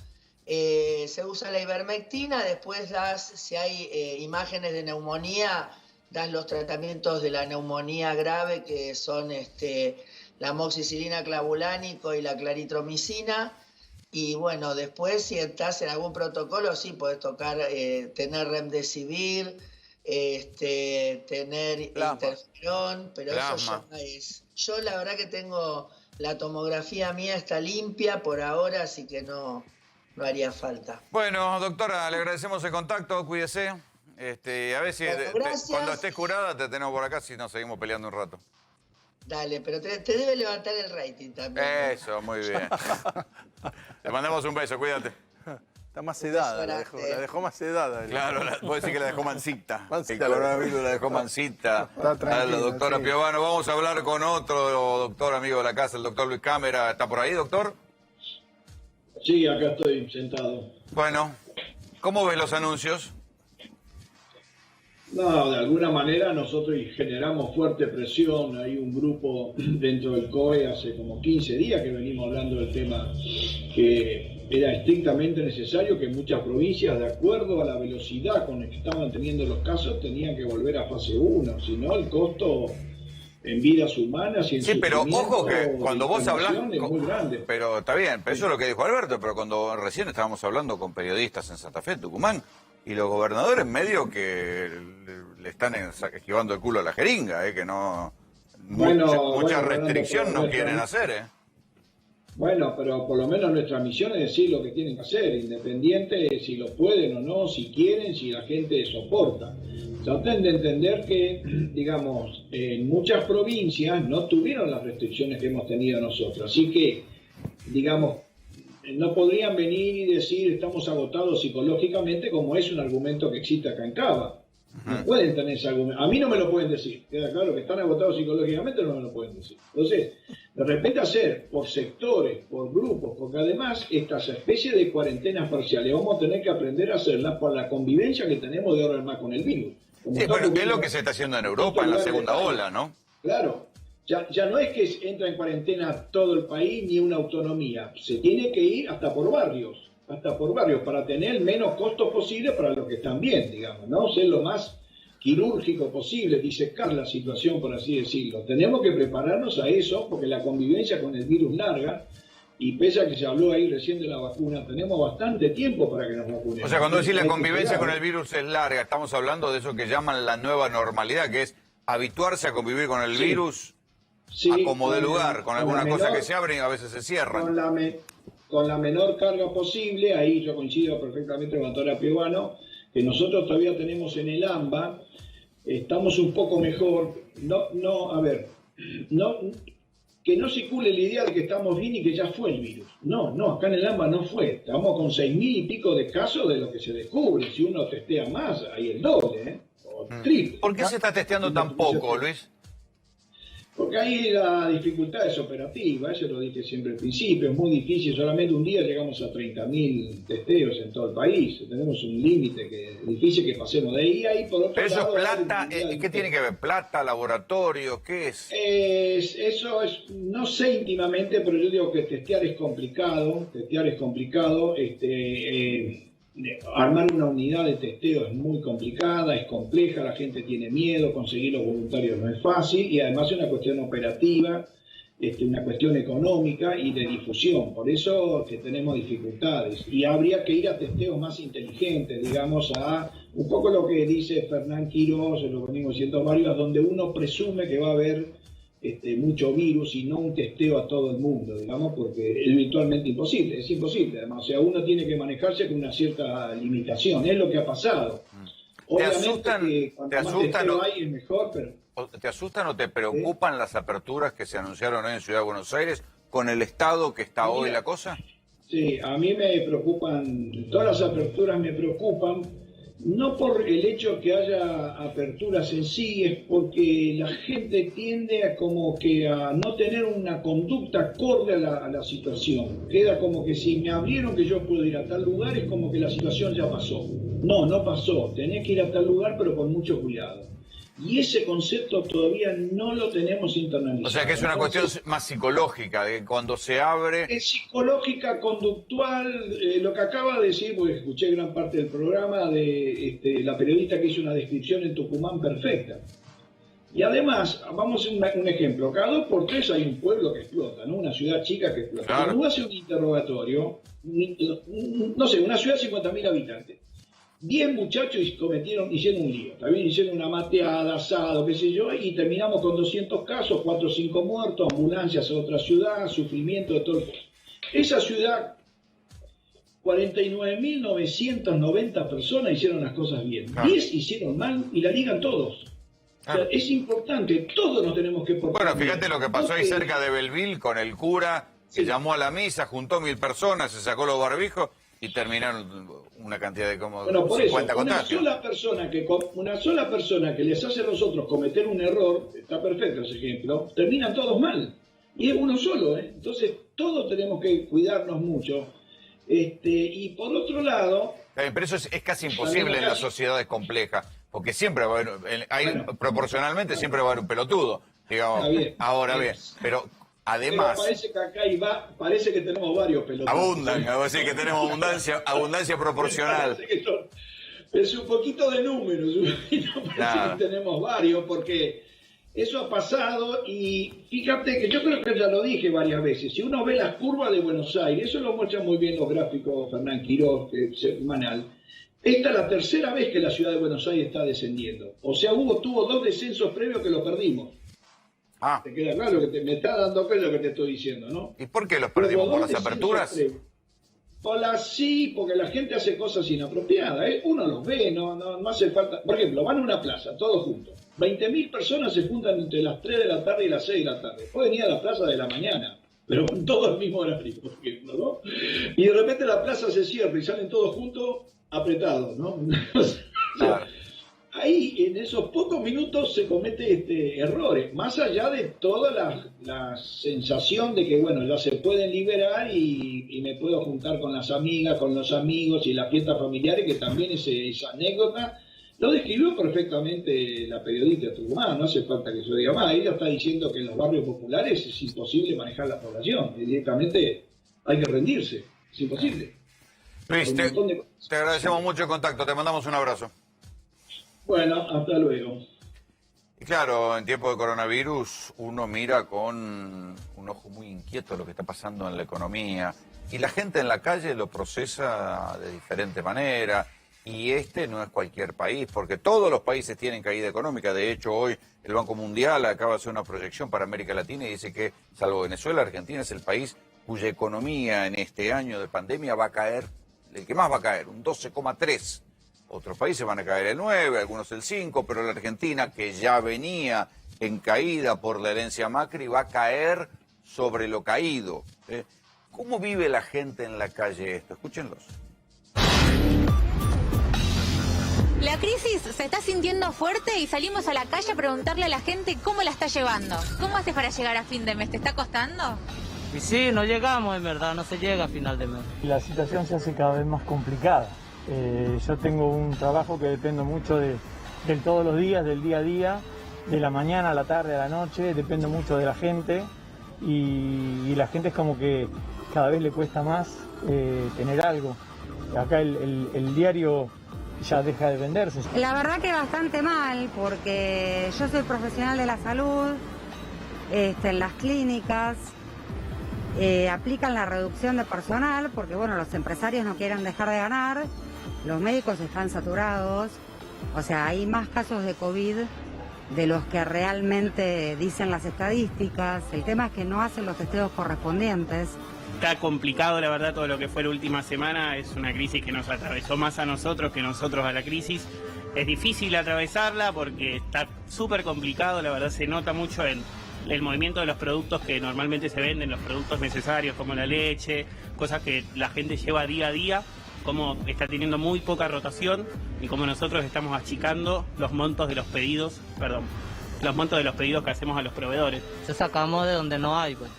Se usa la ivermectina, después si hay imágenes de neumonía, das los tratamientos de la neumonía grave, que son la amoxicilina clavulánico y la claritromicina. Y bueno, después si estás en algún protocolo, sí puedes tener remdesivir, tener interferón, pero eso ya es. Yo la verdad que tengo, la tomografía mía está limpia por ahora, así que no haría falta. Bueno, doctora, le agradecemos el contacto, cuídese. A ver si cuando estés curada te tenemos por acá, si nos seguimos peleando un rato. Dale, pero te debe levantar el rating también. Eso, muy bien. Le mandamos un beso, cuídate. Está más sedada, la dejó más sedada. Claro, puedo decir que la dejó mansita. Mansita, el coronavirus la dejó mansita. A la doctora Piovano. Vamos a hablar con otro doctor amigo de la casa, el doctor Luis Cámara. ¿Está por ahí, doctor? Sí, acá estoy sentado. Bueno, ¿cómo ves los anuncios? No, de alguna manera nosotros generamos fuerte presión. Hay un grupo dentro del COE hace como 15 días que venimos hablando del tema, que era estrictamente necesario que muchas provincias, de acuerdo a la velocidad con la que estaban teniendo los casos, tenían que volver a fase 1, si no el costo en vidas humanas y en sí, pero ojo que cuando vos hablás, es muy grande. Pero está bien, pero eso es lo que dijo Alberto, pero cuando recién estábamos hablando con periodistas en Santa Fe, Tucumán, y los gobernadores medio que le están esquivando el culo a la jeringa, que no mucha restricción no quieren hacer, Bueno, pero por lo menos nuestra misión es decir lo que tienen que hacer, independiente de si lo pueden o no, si quieren, si la gente soporta. Traten de entender que, digamos, en muchas provincias no tuvieron las restricciones que hemos tenido nosotros. Así que, digamos, no podrían venir y decir estamos agotados psicológicamente, como es un argumento que existe acá en Cava. No pueden tener ese argumento. A mí no me lo pueden decir. Queda claro que están agotados psicológicamente, no me lo pueden decir. Entonces, de repente hacer por sectores, por grupos, porque además estas especies de cuarentenas parciales vamos a tener que aprender a hacerlas por la convivencia que tenemos de ahora en más con el virus. Sí, pero ¿qué es lo que se está haciendo en Europa en la segunda ola, no? Claro. Ya no es que entra en cuarentena todo el país ni una autonomía. Se tiene que ir hasta por barrios, para tener el menos costos posible para los que están bien, digamos, ¿no? Ser lo más quirúrgico posible, disecar la situación, por así decirlo. Tenemos que prepararnos a eso, porque la convivencia con el virus larga, y pese a que se habló ahí recién de la vacuna, tenemos bastante tiempo para que nos vacunen. O sea, cuando decís la convivencia con el virus es larga, estamos hablando de eso que llaman la nueva normalidad, que es habituarse a convivir con el virus a como de lugar, con alguna cosa que se abre y a veces se cierra. Con la menor carga posible, ahí yo coincido perfectamente con la doctora Piovano, que nosotros todavía tenemos en el AMBA, estamos un poco mejor, que no circule la idea de que estamos bien y que ya fue el virus. No, acá en el AMBA no fue, estamos con 6.000 y pico de casos de lo que se descubre, si uno testea más, hay el doble, o triple. ¿Por qué se está testeando tan poco, Luis? Porque ahí la dificultad es operativa, eso lo dije siempre al principio, es muy difícil, solamente un día llegamos a 30.000 testeos en todo el país, tenemos un límite que es difícil que pasemos de ahí, por otro pero lado... eso es plata, ¿qué tiene que ver? ¿Plata, laboratorio, qué es? Eso es, no sé íntimamente, pero yo digo que testear es complicado, armar una unidad de testeo es muy complicada, es compleja, la gente tiene miedo, conseguir los voluntarios no es fácil y además es una cuestión operativa, una cuestión económica y de difusión, por eso que tenemos dificultades y habría que ir a testeos más inteligentes, digamos, a un poco lo que dice Fernán Quiroz, lo venimos diciendo varios, donde uno presume que va a haber mucho virus y no un testeo a todo el mundo, digamos, porque es virtualmente imposible, es imposible, además, o sea, uno tiene que manejarse con una cierta limitación, es lo que ha pasado. Obviamente que cuanto más testeo hay es mejor, pero... ¿Te asustan o te preocupan las aperturas que se anunciaron hoy en Ciudad de Buenos Aires con el estado que está hoy la cosa? Sí, a mí me preocupan, todas las aperturas me preocupan, no por el hecho que haya aperturas en sí, es porque la gente tiende a como que a no tener una conducta acorde a la situación. Queda como que si me abrieron que yo puedo ir a tal lugar, es como que la situación ya pasó. No pasó, tenés que ir a tal lugar pero con mucho cuidado. Y ese concepto todavía no lo tenemos internalizado. O sea que es una cuestión más psicológica, de cuando se abre... Es psicológica, conductual, lo que acaba de decir, porque escuché gran parte del programa de la periodista que hizo una descripción en Tucumán perfecta. Y además, vamos a un ejemplo, cada 2 por 3 hay un pueblo que explota, ¿no? Una ciudad chica que explota. Claro. Cuando uno hace un interrogatorio, no sé, una ciudad de 50.000 habitantes, 10 muchachos hicieron un lío, también hicieron una mateada, asado, qué sé yo, y terminamos con 200 casos, 4 o 5 muertos, ambulancias a otra ciudad, sufrimiento de todo el... Esa ciudad, 49.990 personas hicieron las cosas bien, 10 hicieron mal y la ligan todos. O sea, es importante, todos nos tenemos que portar. Bueno, fíjate lo que pasó ahí cerca de Belleville con el cura que llamó a la misa, juntó 1000 personas, se sacó los barbijos y terminaron una cantidad de como 50 contagios. Una sola persona que les hace a los otros cometer un error, está perfecto ese ejemplo, terminan todos mal. Y es uno solo, ¿eh? Entonces todos tenemos que cuidarnos mucho. Y por otro lado... Pero eso es casi imposible en las sociedades complejas, porque siempre va a haber, proporcionalmente siempre va a haber un pelotudo, digamos. Ahora bien, pero además... Pero parece que acá parece que tenemos varios pelotudos. Abundan, así que tenemos abundancia proporcional. Es un poquito de números, parece que tenemos varios, porque eso ha pasado y fíjate que yo creo que ya lo dije varias veces, si uno ve las curvas de Buenos Aires, eso lo muestran muy bien los gráficos Fernán Quirós, semanal, esta es la tercera vez que la ciudad de Buenos Aires está descendiendo, o sea, tuvo 2 descensos previos que los perdimos. ¿Te queda claro que me está dando cuenta lo que te estoy diciendo, no? ¿Y por qué los perdimos? ¿Por las aperturas? Sí, porque la gente hace cosas inapropiadas, ¿eh? Uno los ve, no hace falta. Por ejemplo, van a una plaza, todos juntos. 20.000 personas se juntan entre las 3 de la tarde y las 6 de la tarde. Pueden ir a la plaza de la mañana, pero con todo el mismo horario, por ejemplo, ¿no? Y de repente la plaza se cierra y salen todos juntos apretados, ¿no? O sea, ahí, en esos pocos minutos, se comete errores, más allá de toda la sensación de que, bueno, ya se pueden liberar y me puedo juntar con las amigas, con los amigos y las fiestas familiares, que también esa anécdota lo describió perfectamente la periodista de Tucumán, no hace falta que yo diga más. Ella está diciendo que en los barrios populares es imposible manejar la población, directamente hay que rendirse, es imposible. Luis, te agradecemos mucho el contacto, te mandamos un abrazo. Bueno, hasta luego. Y claro, en tiempo de coronavirus uno mira con un ojo muy inquieto lo que está pasando en la economía y la gente en la calle lo procesa de diferente manera y no es cualquier país porque todos los países tienen caída económica. De hecho, hoy el Banco Mundial acaba de hacer una proyección para América Latina y dice que, salvo Venezuela, Argentina es el país cuya economía en este año de pandemia va a caer, el que más va a caer, un 12,3%. Otros países van a caer el 9%, algunos el 5%, pero la Argentina, que ya venía en caída por la herencia Macri, va a caer sobre lo caído. ¿Cómo vive la gente en la calle esto? Escúchenlos. La crisis se está sintiendo fuerte y salimos a la calle a preguntarle a la gente cómo la está llevando. ¿Cómo haces para llegar a fin de mes? ¿Te está costando? Y sí, no llegamos, en verdad, no se llega a final de mes. La situación se hace cada vez más complicada. Yo tengo un trabajo que dependo mucho del todos los días, del día a día, de la mañana a la tarde a la noche, dependo mucho de la gente y la gente es como que cada vez le cuesta más tener algo. Acá el diario ya deja de venderse. La verdad que bastante mal porque yo soy profesional de la salud, en las clínicas. Aplican la reducción de personal porque, bueno, los empresarios no quieren dejar de ganar, los médicos están saturados, o sea, hay más casos de COVID de los que realmente dicen las estadísticas. El tema es que no hacen los testeos correspondientes. Está complicado, la verdad, todo lo que fue la última semana. Es una crisis que nos atravesó más a nosotros que nosotros a la crisis. Es difícil atravesarla porque está súper complicado, la verdad se nota mucho en el movimiento de los productos que normalmente se venden, los productos necesarios como la leche, cosas que la gente lleva día a día, como está teniendo muy poca rotación y como nosotros estamos achicando los montos de los pedidos, los montos de los pedidos que hacemos a los proveedores. Se sacamos de donde no hay, pues.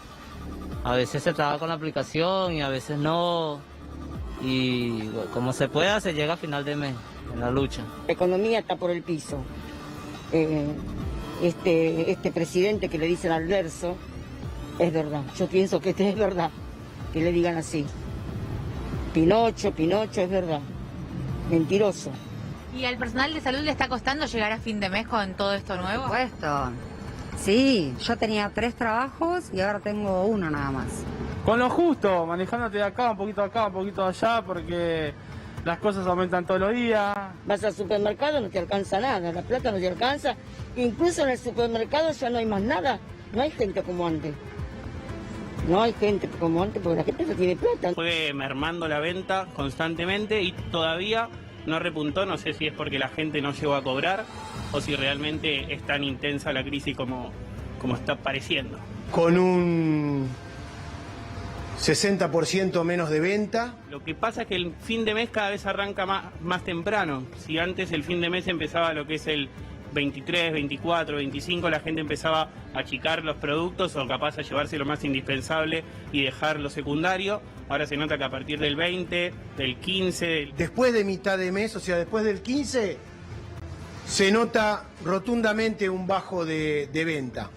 A veces se trabaja con la aplicación y a veces no, y como se pueda se llega a final de mes en la lucha. La economía está por el piso. Este presidente que le dicen al verso, es verdad, yo pienso que es verdad, que le digan así. Pinocho, es verdad, mentiroso. ¿Y al personal de salud le está costando llegar a fin de mes con todo esto nuevo? Por supuesto, sí, yo tenía 3 trabajos y ahora tengo 1 nada más. Con lo justo, manejándote de acá, un poquito de allá, porque las cosas aumentan todos los días. Vas al supermercado, no te alcanza nada, la plata no te alcanza. Incluso en el supermercado ya no hay más nada, no hay gente como antes. No hay gente como antes porque la gente no tiene plata. Fue mermando la venta constantemente y todavía no repuntó, no sé si es porque la gente no llegó a cobrar o si realmente es tan intensa la crisis como está pareciendo. Con un 60% menos de venta. Lo que pasa es que el fin de mes cada vez arranca más temprano. Si antes el fin de mes empezaba lo que es el 23, 24, 25, la gente empezaba a achicar los productos o capaz a llevarse lo más indispensable y dejar lo secundario. Ahora se nota que a partir del 20, del 15... Después de mitad de mes, o sea, después del 15, se nota rotundamente un bajo de venta.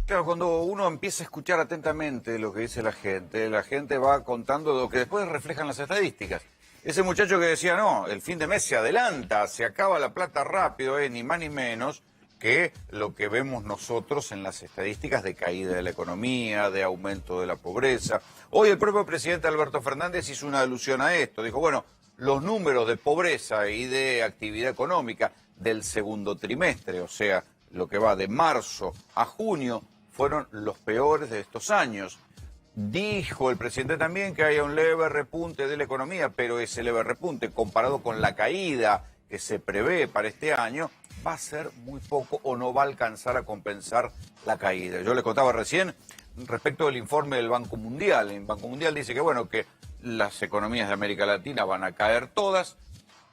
Claro, cuando uno empieza a escuchar atentamente lo que dice la gente va contando lo que después reflejan las estadísticas. Ese muchacho que decía, no, el fin de mes se adelanta, se acaba la plata rápido, ni más ni menos que lo que vemos nosotros en las estadísticas de caída de la economía, de aumento de la pobreza. Hoy el propio presidente Alberto Fernández hizo una alusión a esto. Dijo, bueno, los números de pobreza y de actividad económica del segundo trimestre, o sea, lo que va de marzo a junio, fueron los peores de estos años. Dijo el presidente también que haya un leve repunte de la economía, pero ese leve repunte comparado con la caída que se prevé para este año va a ser muy poco o no va a alcanzar a compensar la caída. Yo le contaba recién respecto del informe del Banco Mundial. El Banco Mundial dice que, bueno, que las economías de América Latina van a caer todas,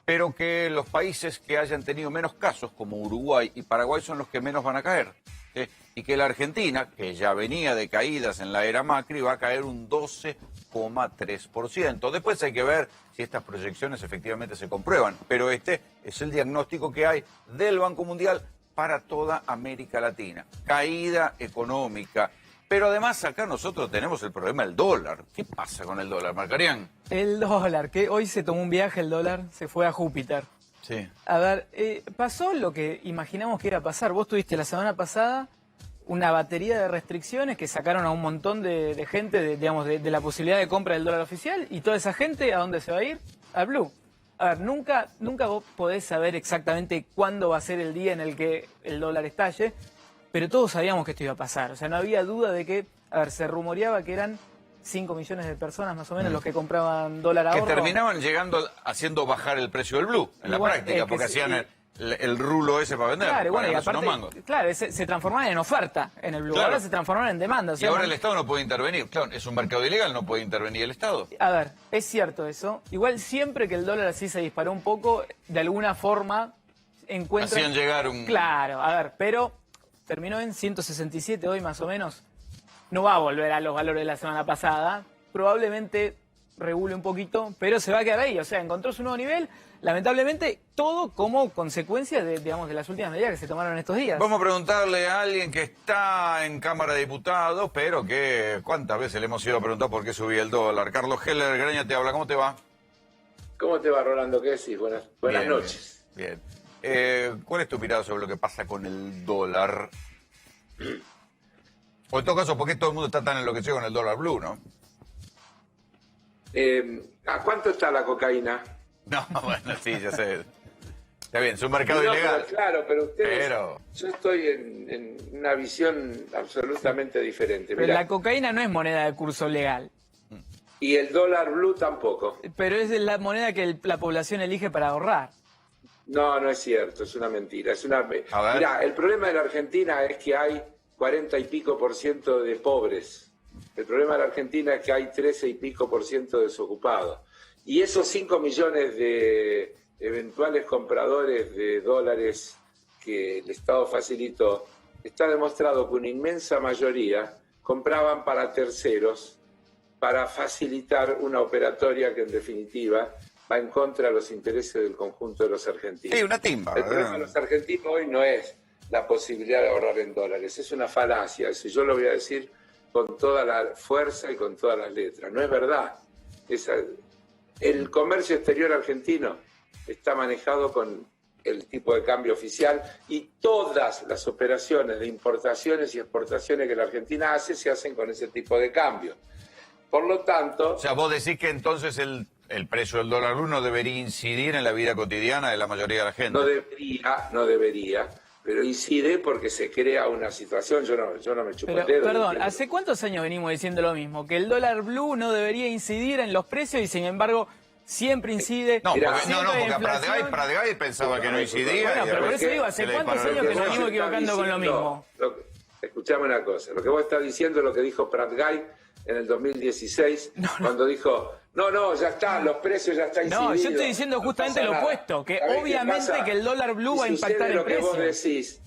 pero que los países que hayan tenido menos casos, como Uruguay y Paraguay, son los que menos van a caer. Y que la Argentina, que ya venía de caídas en la era Macri, va a caer un 12,3%. Después hay que ver si estas proyecciones efectivamente se comprueban, pero este es el diagnóstico que hay del Banco Mundial para toda América Latina. Caída económica. Pero además acá nosotros tenemos el problema del dólar. ¿Qué pasa con el dólar, Marcarián? El dólar, que hoy se tomó un viaje el dólar, se fue a Júpiter. Sí. A ver, pasó lo que imaginamos que iba a pasar. Vos tuviste la semana pasada una batería de restricciones que sacaron a un montón de gente, de la posibilidad de compra del dólar oficial, y toda esa gente, ¿a dónde se va a ir? Al blue. A ver, nunca vos podés saber exactamente cuándo va a ser el día en el que el dólar estalle, pero todos sabíamos que esto iba a pasar. O sea, no había duda de que, a ver, se rumoreaba que eran 5 millones de personas más o menos los que compraban dólar ahorro. Que terminaban llegando, haciendo bajar el precio del blue, en la práctica, porque hacían el rulo ese para vender. Claro, bueno, y aparte, claro, se transformaban en oferta en el blue, claro. Ahora se transformaban en demanda. O sea, y ahora el Estado no puede intervenir. Claro, es un mercado ilegal, no puede intervenir el Estado. A ver, es cierto eso. Igual siempre que el dólar así se disparó un poco, de alguna forma encuentran... Hacían llegar un... Claro, a ver, pero terminó en 167 hoy más o menos. No va a volver a los valores de la semana pasada. Probablemente regule un poquito, pero se va a quedar ahí. O sea, encontró su nuevo nivel. Lamentablemente, todo como consecuencia de las últimas medidas que se tomaron en estos días. Vamos a preguntarle a alguien que está en Cámara de Diputados, pero que cuántas veces le hemos ido a preguntar por qué subía el dólar. Carlos Heller, Graña te habla, ¿cómo te va? ¿Cómo te va, Rolando? ¿Qué decís? Buenas noches. Bien. ¿Cuál es tu mirada sobre lo que pasa con el dólar? O en todo caso, ¿por qué todo el mundo está tan enloquecido con el dólar blue, no? ¿A cuánto está la cocaína? No, bueno, sí, ya sé. Está bien, es un mercado ilegal. Pero, claro, pero ustedes... Yo estoy en una visión absolutamente diferente. Pero la cocaína no es moneda de curso legal. Y el dólar blue tampoco. Pero es la moneda que la población elige para ahorrar. No, no es cierto, es una mentira. Mirá, el problema de la Argentina es que hay 40 y pico % de pobres. El problema de la Argentina es que hay 13 y pico % de desocupados. Y esos 5 millones de eventuales compradores de dólares que el Estado facilitó, está demostrado que una inmensa mayoría compraban para terceros para facilitar una operatoria que en definitiva va en contra de los intereses del conjunto de los argentinos. Sí, una timba. El problema de los argentinos hoy no es la posibilidad de ahorrar en dólares, es una falacia, eso yo lo voy a decir con toda la fuerza y con todas las letras. No es verdad. El comercio exterior argentino está manejado con el tipo de cambio oficial y todas las operaciones de importaciones y exportaciones que la Argentina hace se hacen con ese tipo de cambio. Por lo tanto... O sea, vos decís que entonces el precio del dólar blue no debería incidir en la vida cotidiana de la mayoría de la gente. No debería, pero incide porque se crea una situación, yo no me chupo el dedo. Perdón, ¿hace cuántos años venimos diciendo lo mismo? Que el dólar blue no debería incidir en los precios y sin embargo siempre incide. No, Mirá, porque Pratgay pensaba que no incidía. Bueno, pero por eso digo, ¿hace cuántos años que nos venimos equivocando con lo mismo? Escuchame una cosa, lo que vos estás diciendo es lo que dijo Pratgay en el 2016, cuando dijo, no, ya está, los precios ya están incididos. No, yo estoy diciendo justamente lo opuesto, que obviamente que el dólar blue va a impactar el precio.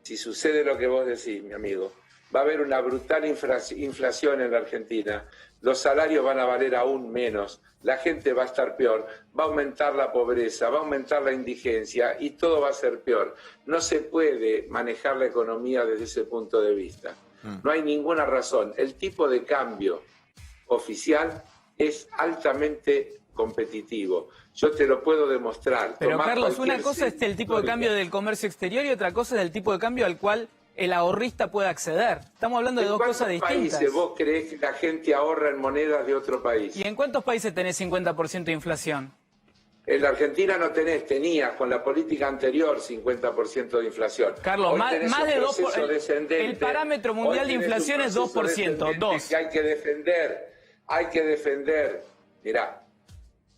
Si sucede lo que vos decís, mi amigo, va a haber una brutal inflación en la Argentina, los salarios van a valer aún menos, la gente va a estar peor, va a aumentar la pobreza, va a aumentar la indigencia y todo va a ser peor. No se puede manejar la economía desde ese punto de vista. No hay ninguna razón. El tipo de cambio oficial es altamente competitivo. Yo te lo puedo demostrar. Pero Carlos, una cosa es el tipo de cambio del comercio exterior y otra cosa es el tipo de cambio al cual el ahorrista puede acceder. Estamos hablando de dos cosas distintas. ¿En cuántos países vos creés que la gente ahorra en monedas de otro país? ¿Y en cuántos países tenés 50% de inflación? En la Argentina no tenías con la política anterior 50% de inflación. Carlos, más de 2%. El parámetro mundial de inflación es 2%. 2. Que hay que defender. Mirá,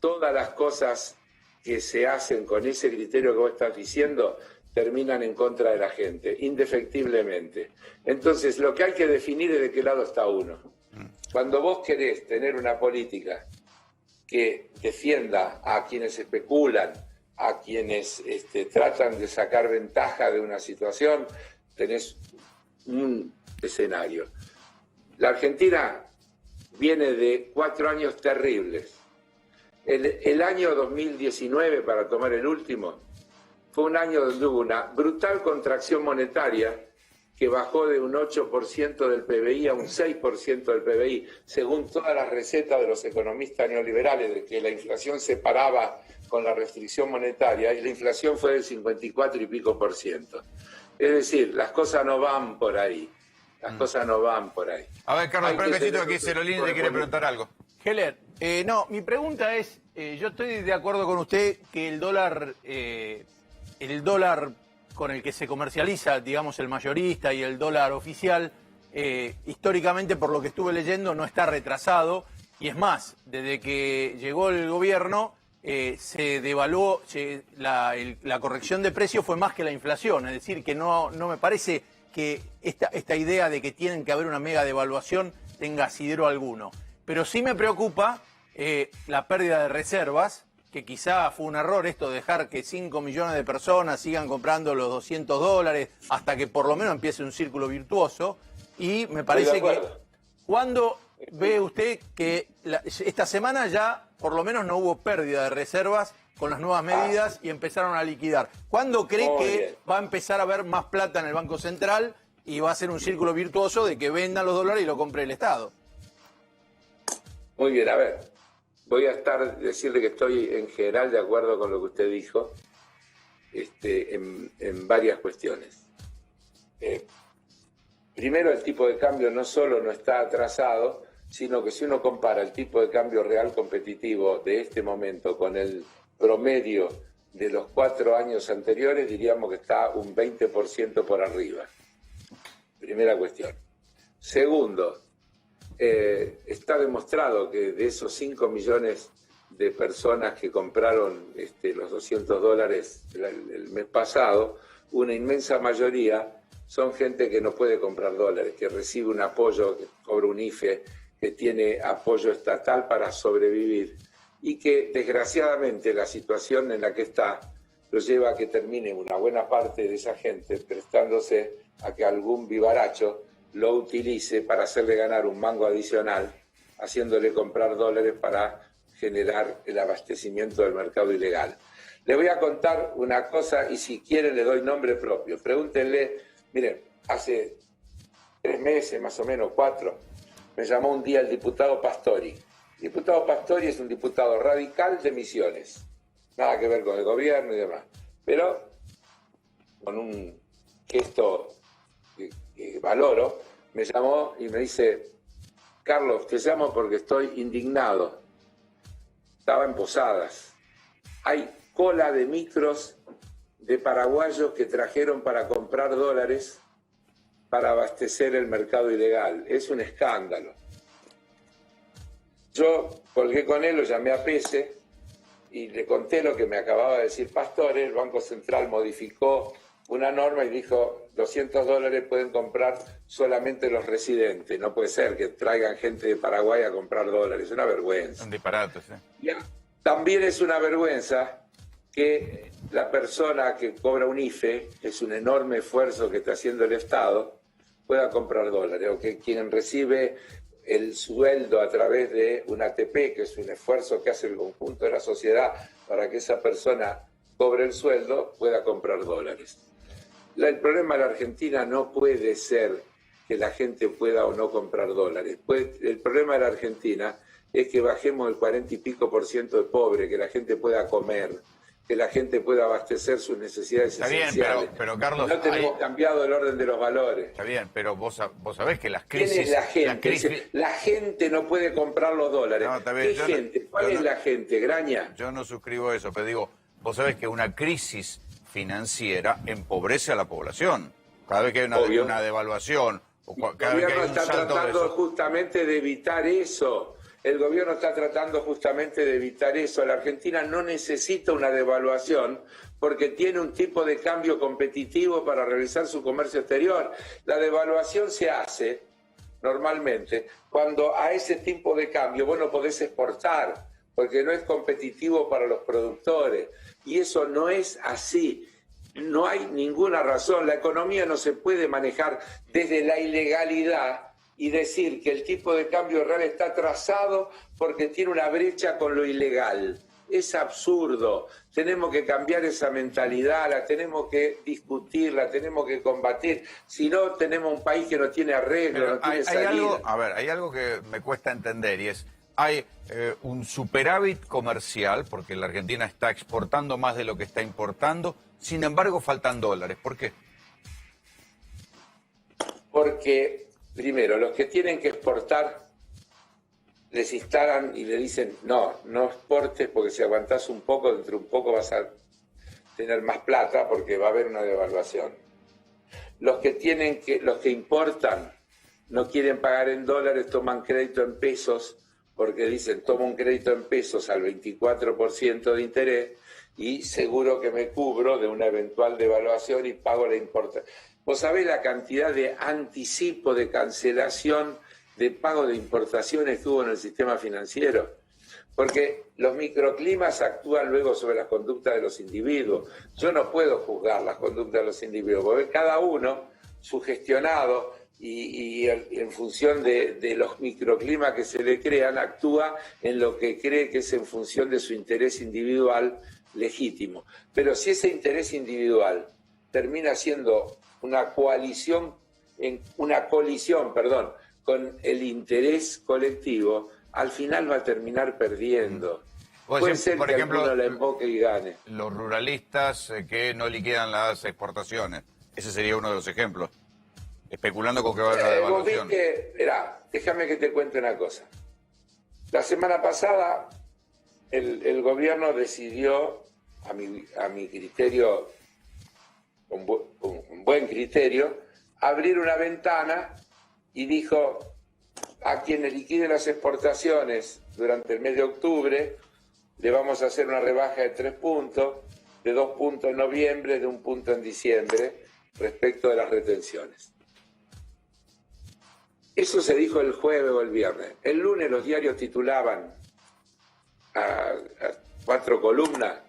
todas las cosas que se hacen con ese criterio que vos estás diciendo terminan en contra de la gente, indefectiblemente. Entonces, lo que hay que definir es de qué lado está uno. Cuando vos querés tener una política que defienda a quienes especulan, a quienes tratan de sacar ventaja de una situación, tenés un escenario. La Argentina viene de 4 años terribles. El año 2019, para tomar el último, fue un año donde hubo una brutal contracción monetaria que bajó de un 8% del PBI a un 6% del PBI, según todas las recetas de los economistas neoliberales, de que la inflación se paraba con la restricción monetaria, y la inflación fue del 54 y pico %. Es decir, las cosas no van por ahí. Las cosas no van por ahí. A ver, Carlos, espera un besito, aquí Cerolini te quiere preguntar algo. Heller, no, mi pregunta es, yo estoy de acuerdo con usted que el dólar con el que se comercializa, digamos, el mayorista y el dólar oficial, históricamente, por lo que estuve leyendo, no está retrasado. Y es más, desde que llegó el gobierno, se devaluó, la corrección de precios fue más que la inflación. Es decir, que no me parece que esta idea de que tienen que haber una mega devaluación tenga asidero alguno. Pero sí me preocupa la pérdida de reservas, que quizá fue un error esto de dejar que 5 millones de personas sigan comprando los $200 hasta que por lo menos empiece un círculo virtuoso. Y me parece que, ¿cuándo ve usted que esta semana ya por lo menos no hubo pérdida de reservas con las nuevas medidas y empezaron a liquidar? ¿Cuándo cree que va a empezar a haber más plata en el Banco Central y va a ser un círculo virtuoso de que vendan los dólares y lo compre el Estado? Muy bien, a ver. Voy a decirle que estoy en general de acuerdo con lo que usted dijo en varias cuestiones. Primero, el tipo de cambio no solo no está atrasado, sino que si uno compara el tipo de cambio real competitivo de este momento con el promedio de los 4 años anteriores, diríamos que está un 20% por arriba. Primera cuestión. Segundo, está demostrado que de esos 5 millones de personas que compraron los $200 el mes pasado, una inmensa mayoría son gente que no puede comprar dólares, que recibe un apoyo, que cobra un IFE, que tiene apoyo estatal para sobrevivir y que desgraciadamente la situación en la que está lo lleva a que termine una buena parte de esa gente prestándose a que algún vivaracho lo utilice para hacerle ganar un mango adicional, haciéndole comprar dólares para generar el abastecimiento del mercado ilegal. Le voy a contar una cosa y si quiere le doy nombre propio. Pregúntenle, miren, hace 3 meses, más o menos 4, me llamó un día el diputado Pastori. El diputado Pastori es un diputado radical de Misiones, nada que ver con el gobierno y demás, pero con un gesto que valoro, me llamó y me dice: Carlos, te llamo porque estoy indignado. Estaba en Posadas. Hay cola de micros de paraguayos que trajeron para comprar dólares para abastecer el mercado ilegal. Es un escándalo. Yo colgué con él, lo llamé a Pese y le conté lo que me acababa de decir Pastore, el Banco Central modificó una norma y dijo $200 pueden comprar solamente los residentes. No puede ser que traigan gente de Paraguay a comprar dólares, es una vergüenza. Un disparate, sí. También es una vergüenza que la persona que cobra un IFE, es un enorme esfuerzo que está haciendo el Estado, pueda comprar dólares, o que quien recibe el sueldo a través de un ATP, que es un esfuerzo que hace el conjunto de la sociedad para que esa persona cobre el sueldo, pueda comprar dólares. El problema de la Argentina no puede ser que la gente pueda o no comprar dólares. El problema de la Argentina es que bajemos el 40 y pico % de pobre, que la gente pueda comer, que la gente pueda abastecer sus necesidades esenciales. Está bien, pero Carlos... No tenemos cambiado el orden de los valores. Está bien, pero vos sabés que las crisis... ¿Quién es la gente? La gente no puede comprar los dólares. No, está bien, ¿Qué gente? ¿Cuál es la gente, Graña? Yo no suscribo eso, pero digo, vos sabés que una crisis financiera empobrece a la población. Cada vez que hay una devaluación, o cada vez que hay un salto de eso... El gobierno está tratando justamente de evitar eso. El gobierno está tratando justamente de evitar eso. La Argentina no necesita una devaluación porque tiene un tipo de cambio competitivo para realizar su comercio exterior. La devaluación se hace normalmente cuando a ese tipo de cambio vos no podés exportar porque no es competitivo para los productores. Y eso no es así. No hay ninguna razón. La economía no se puede manejar desde la ilegalidad y decir que el tipo de cambio real está atrasado porque tiene una brecha con lo ilegal. Es absurdo. Tenemos que cambiar esa mentalidad, la tenemos que discutir, la tenemos que combatir. Si no, tenemos un país que no tiene arreglo, no tiene salida. Hay algo que me cuesta entender y es, hay un superávit comercial, porque la Argentina está exportando más de lo que está importando, sin embargo faltan dólares. ¿Por qué? Porque... Primero, los que tienen que exportar les instalan y le dicen no exportes porque si aguantás un poco, dentro de un poco vas a tener más plata porque va a haber una devaluación. Los que importan no quieren pagar en dólares, toman crédito en pesos porque dicen tomo un crédito en pesos al 24% de interés y seguro que me cubro de una eventual devaluación y pago la importación. ¿Vos sabés la cantidad de anticipo, de cancelación, de pago de importaciones que hubo en el sistema financiero? Porque los microclimas actúan luego sobre las conductas de los individuos. Yo no puedo juzgar las conductas de los individuos, porque cada uno, sugestionado y en función de los microclimas que se le crean, actúa en lo que cree que es en función de su interés individual legítimo. Pero si ese interés individual termina siendo una colisión con el interés colectivo, al final va a terminar perdiendo. Puede ser por que ejemplo, alguno la emboque y gane. Los ruralistas que no liquidan las exportaciones, ese sería uno de los ejemplos, especulando con que va a haber una devaluación. Déjame que te cuente una cosa. La semana pasada el gobierno decidió, a mi criterio, con buen criterio, abrir una ventana y dijo a quienes liquiden las exportaciones durante el mes de octubre le vamos a hacer una rebaja de 3 puntos, de 2 puntos en noviembre, de 1 punto en diciembre respecto de las retenciones. Eso se dijo el jueves o el viernes. El lunes los diarios titulaban a 4 columnas: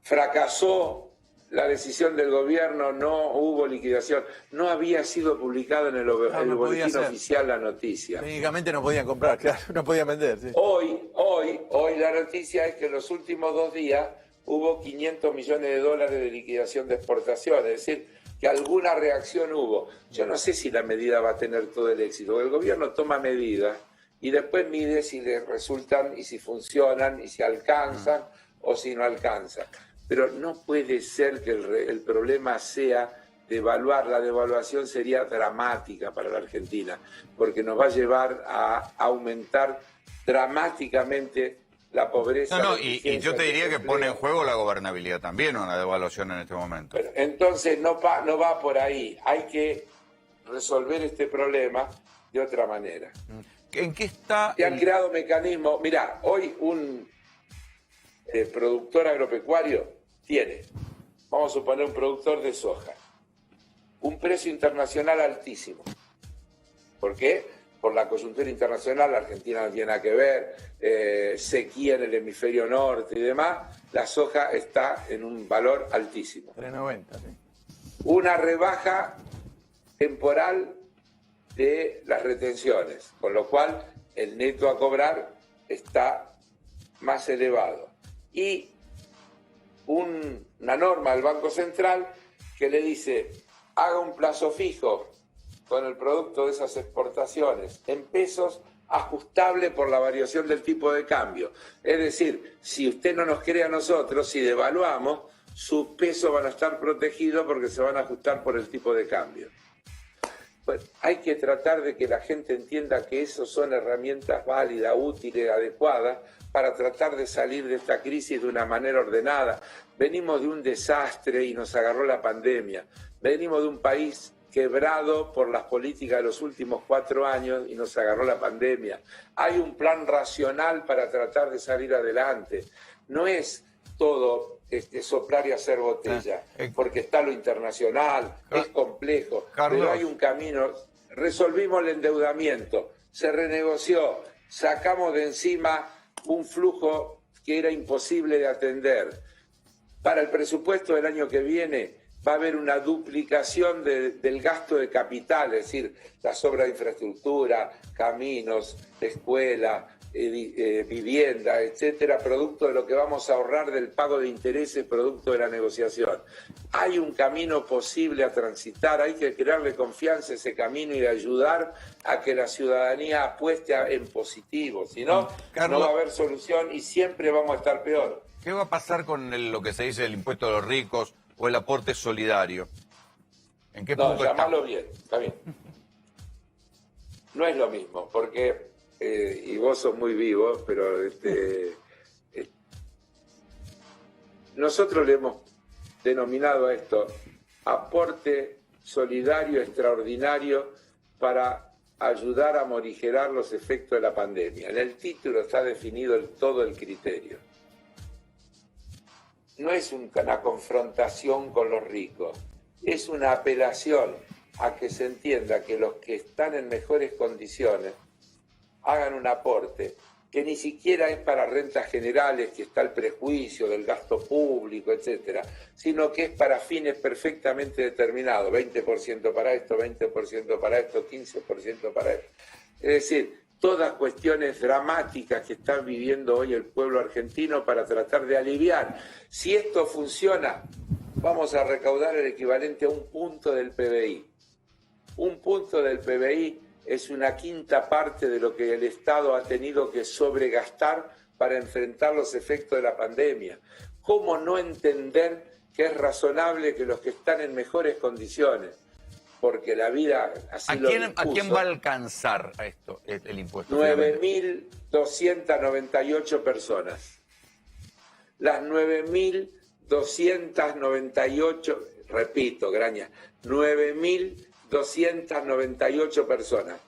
fracasó la decisión del gobierno, no hubo liquidación. No había sido publicado en el boletín oficial la noticia. Técnicamente no podían comprar, claro, no podían vender. Sí. Hoy la noticia es que en los últimos 2 días hubo $500 millones de liquidación de exportación, es decir, que alguna reacción hubo. Yo no sé si la medida va a tener todo el éxito. El gobierno toma medidas y después mide si le resultan y si funcionan y si alcanzan o si no alcanzan. Pero no puede ser que el problema sea devaluar. La devaluación sería dramática para la Argentina, porque nos va a llevar a aumentar dramáticamente la pobreza. Y yo te diría que pone en juego la gobernabilidad también, una devaluación en este momento. Pero entonces no va por ahí. Hay que resolver este problema de otra manera. ¿En qué está? Se han creado mecanismos. Mirá, hoy productor agropecuario tiene, vamos a suponer un productor de soja, un precio internacional altísimo. ¿Por qué? Por la coyuntura internacional, la Argentina no tiene nada que ver, sequía en el hemisferio norte y demás, la soja está en un valor altísimo. 3.90, sí. Una rebaja temporal de las retenciones, con lo cual el neto a cobrar está más elevado. Y una norma del Banco Central que le dice, haga un plazo fijo con el producto de esas exportaciones en pesos ajustable por la variación del tipo de cambio. Es decir, si usted no nos cree a nosotros, si devaluamos, sus pesos van a estar protegidos porque se van a ajustar por el tipo de cambio. Pues hay que tratar de que la gente entienda que eso son herramientas válidas, útiles, adecuadas para tratar de salir de esta crisis de una manera ordenada. Venimos de un desastre y nos agarró la pandemia. Venimos de un país quebrado por las políticas de los últimos 4 años y nos agarró la pandemia. Hay un plan racional para tratar de salir adelante. No es todo soplar y hacer botella, porque está lo internacional, es complejo, pero hay un camino. Resolvimos el endeudamiento, se renegoció, sacamos de encima un flujo que era imposible de atender. Para el presupuesto del año que viene va a haber una duplicación del gasto de capital, es decir, las obras de infraestructura, caminos, escuela, vivienda, etcétera, producto de lo que vamos a ahorrar del pago de intereses, producto de la negociación. Hay un camino posible a transitar, hay que crearle confianza a ese camino y ayudar a que la ciudadanía apueste en positivo, si no, no va a haber solución y siempre vamos a estar peor. ¿Qué va a pasar con lo que se dice el impuesto a los ricos o el aporte solidario? ¿En qué punto está? Llamalo bien, está bien. No es lo mismo, porque y vos sos muy vivo, pero nosotros le hemos denominado a esto aporte solidario extraordinario para ayudar a morigerar los efectos de la pandemia. En el título está definido todo el criterio. No es una confrontación con los ricos, es una apelación a que se entienda que los que están en mejores condiciones hagan un aporte, que ni siquiera es para rentas generales, que está el prejuicio del gasto público, etcétera, sino que es para fines perfectamente determinados, 20% para esto, 20% para esto, 15% para esto. Es decir, todas cuestiones dramáticas que está viviendo hoy el pueblo argentino para tratar de aliviar. Si esto funciona, vamos a recaudar el equivalente a 1 punto del PBI. 1 punto del PBI es una quinta parte de lo que el Estado ha tenido que sobregastar para enfrentar los efectos de la pandemia. ¿Cómo no entender que es razonable que los que están en mejores condiciones, porque la vida así lo dispuso, ¿A quién va a alcanzar a esto el impuesto? 9.298 personas. Las 9.298, repito, Graña, 9.298 personas.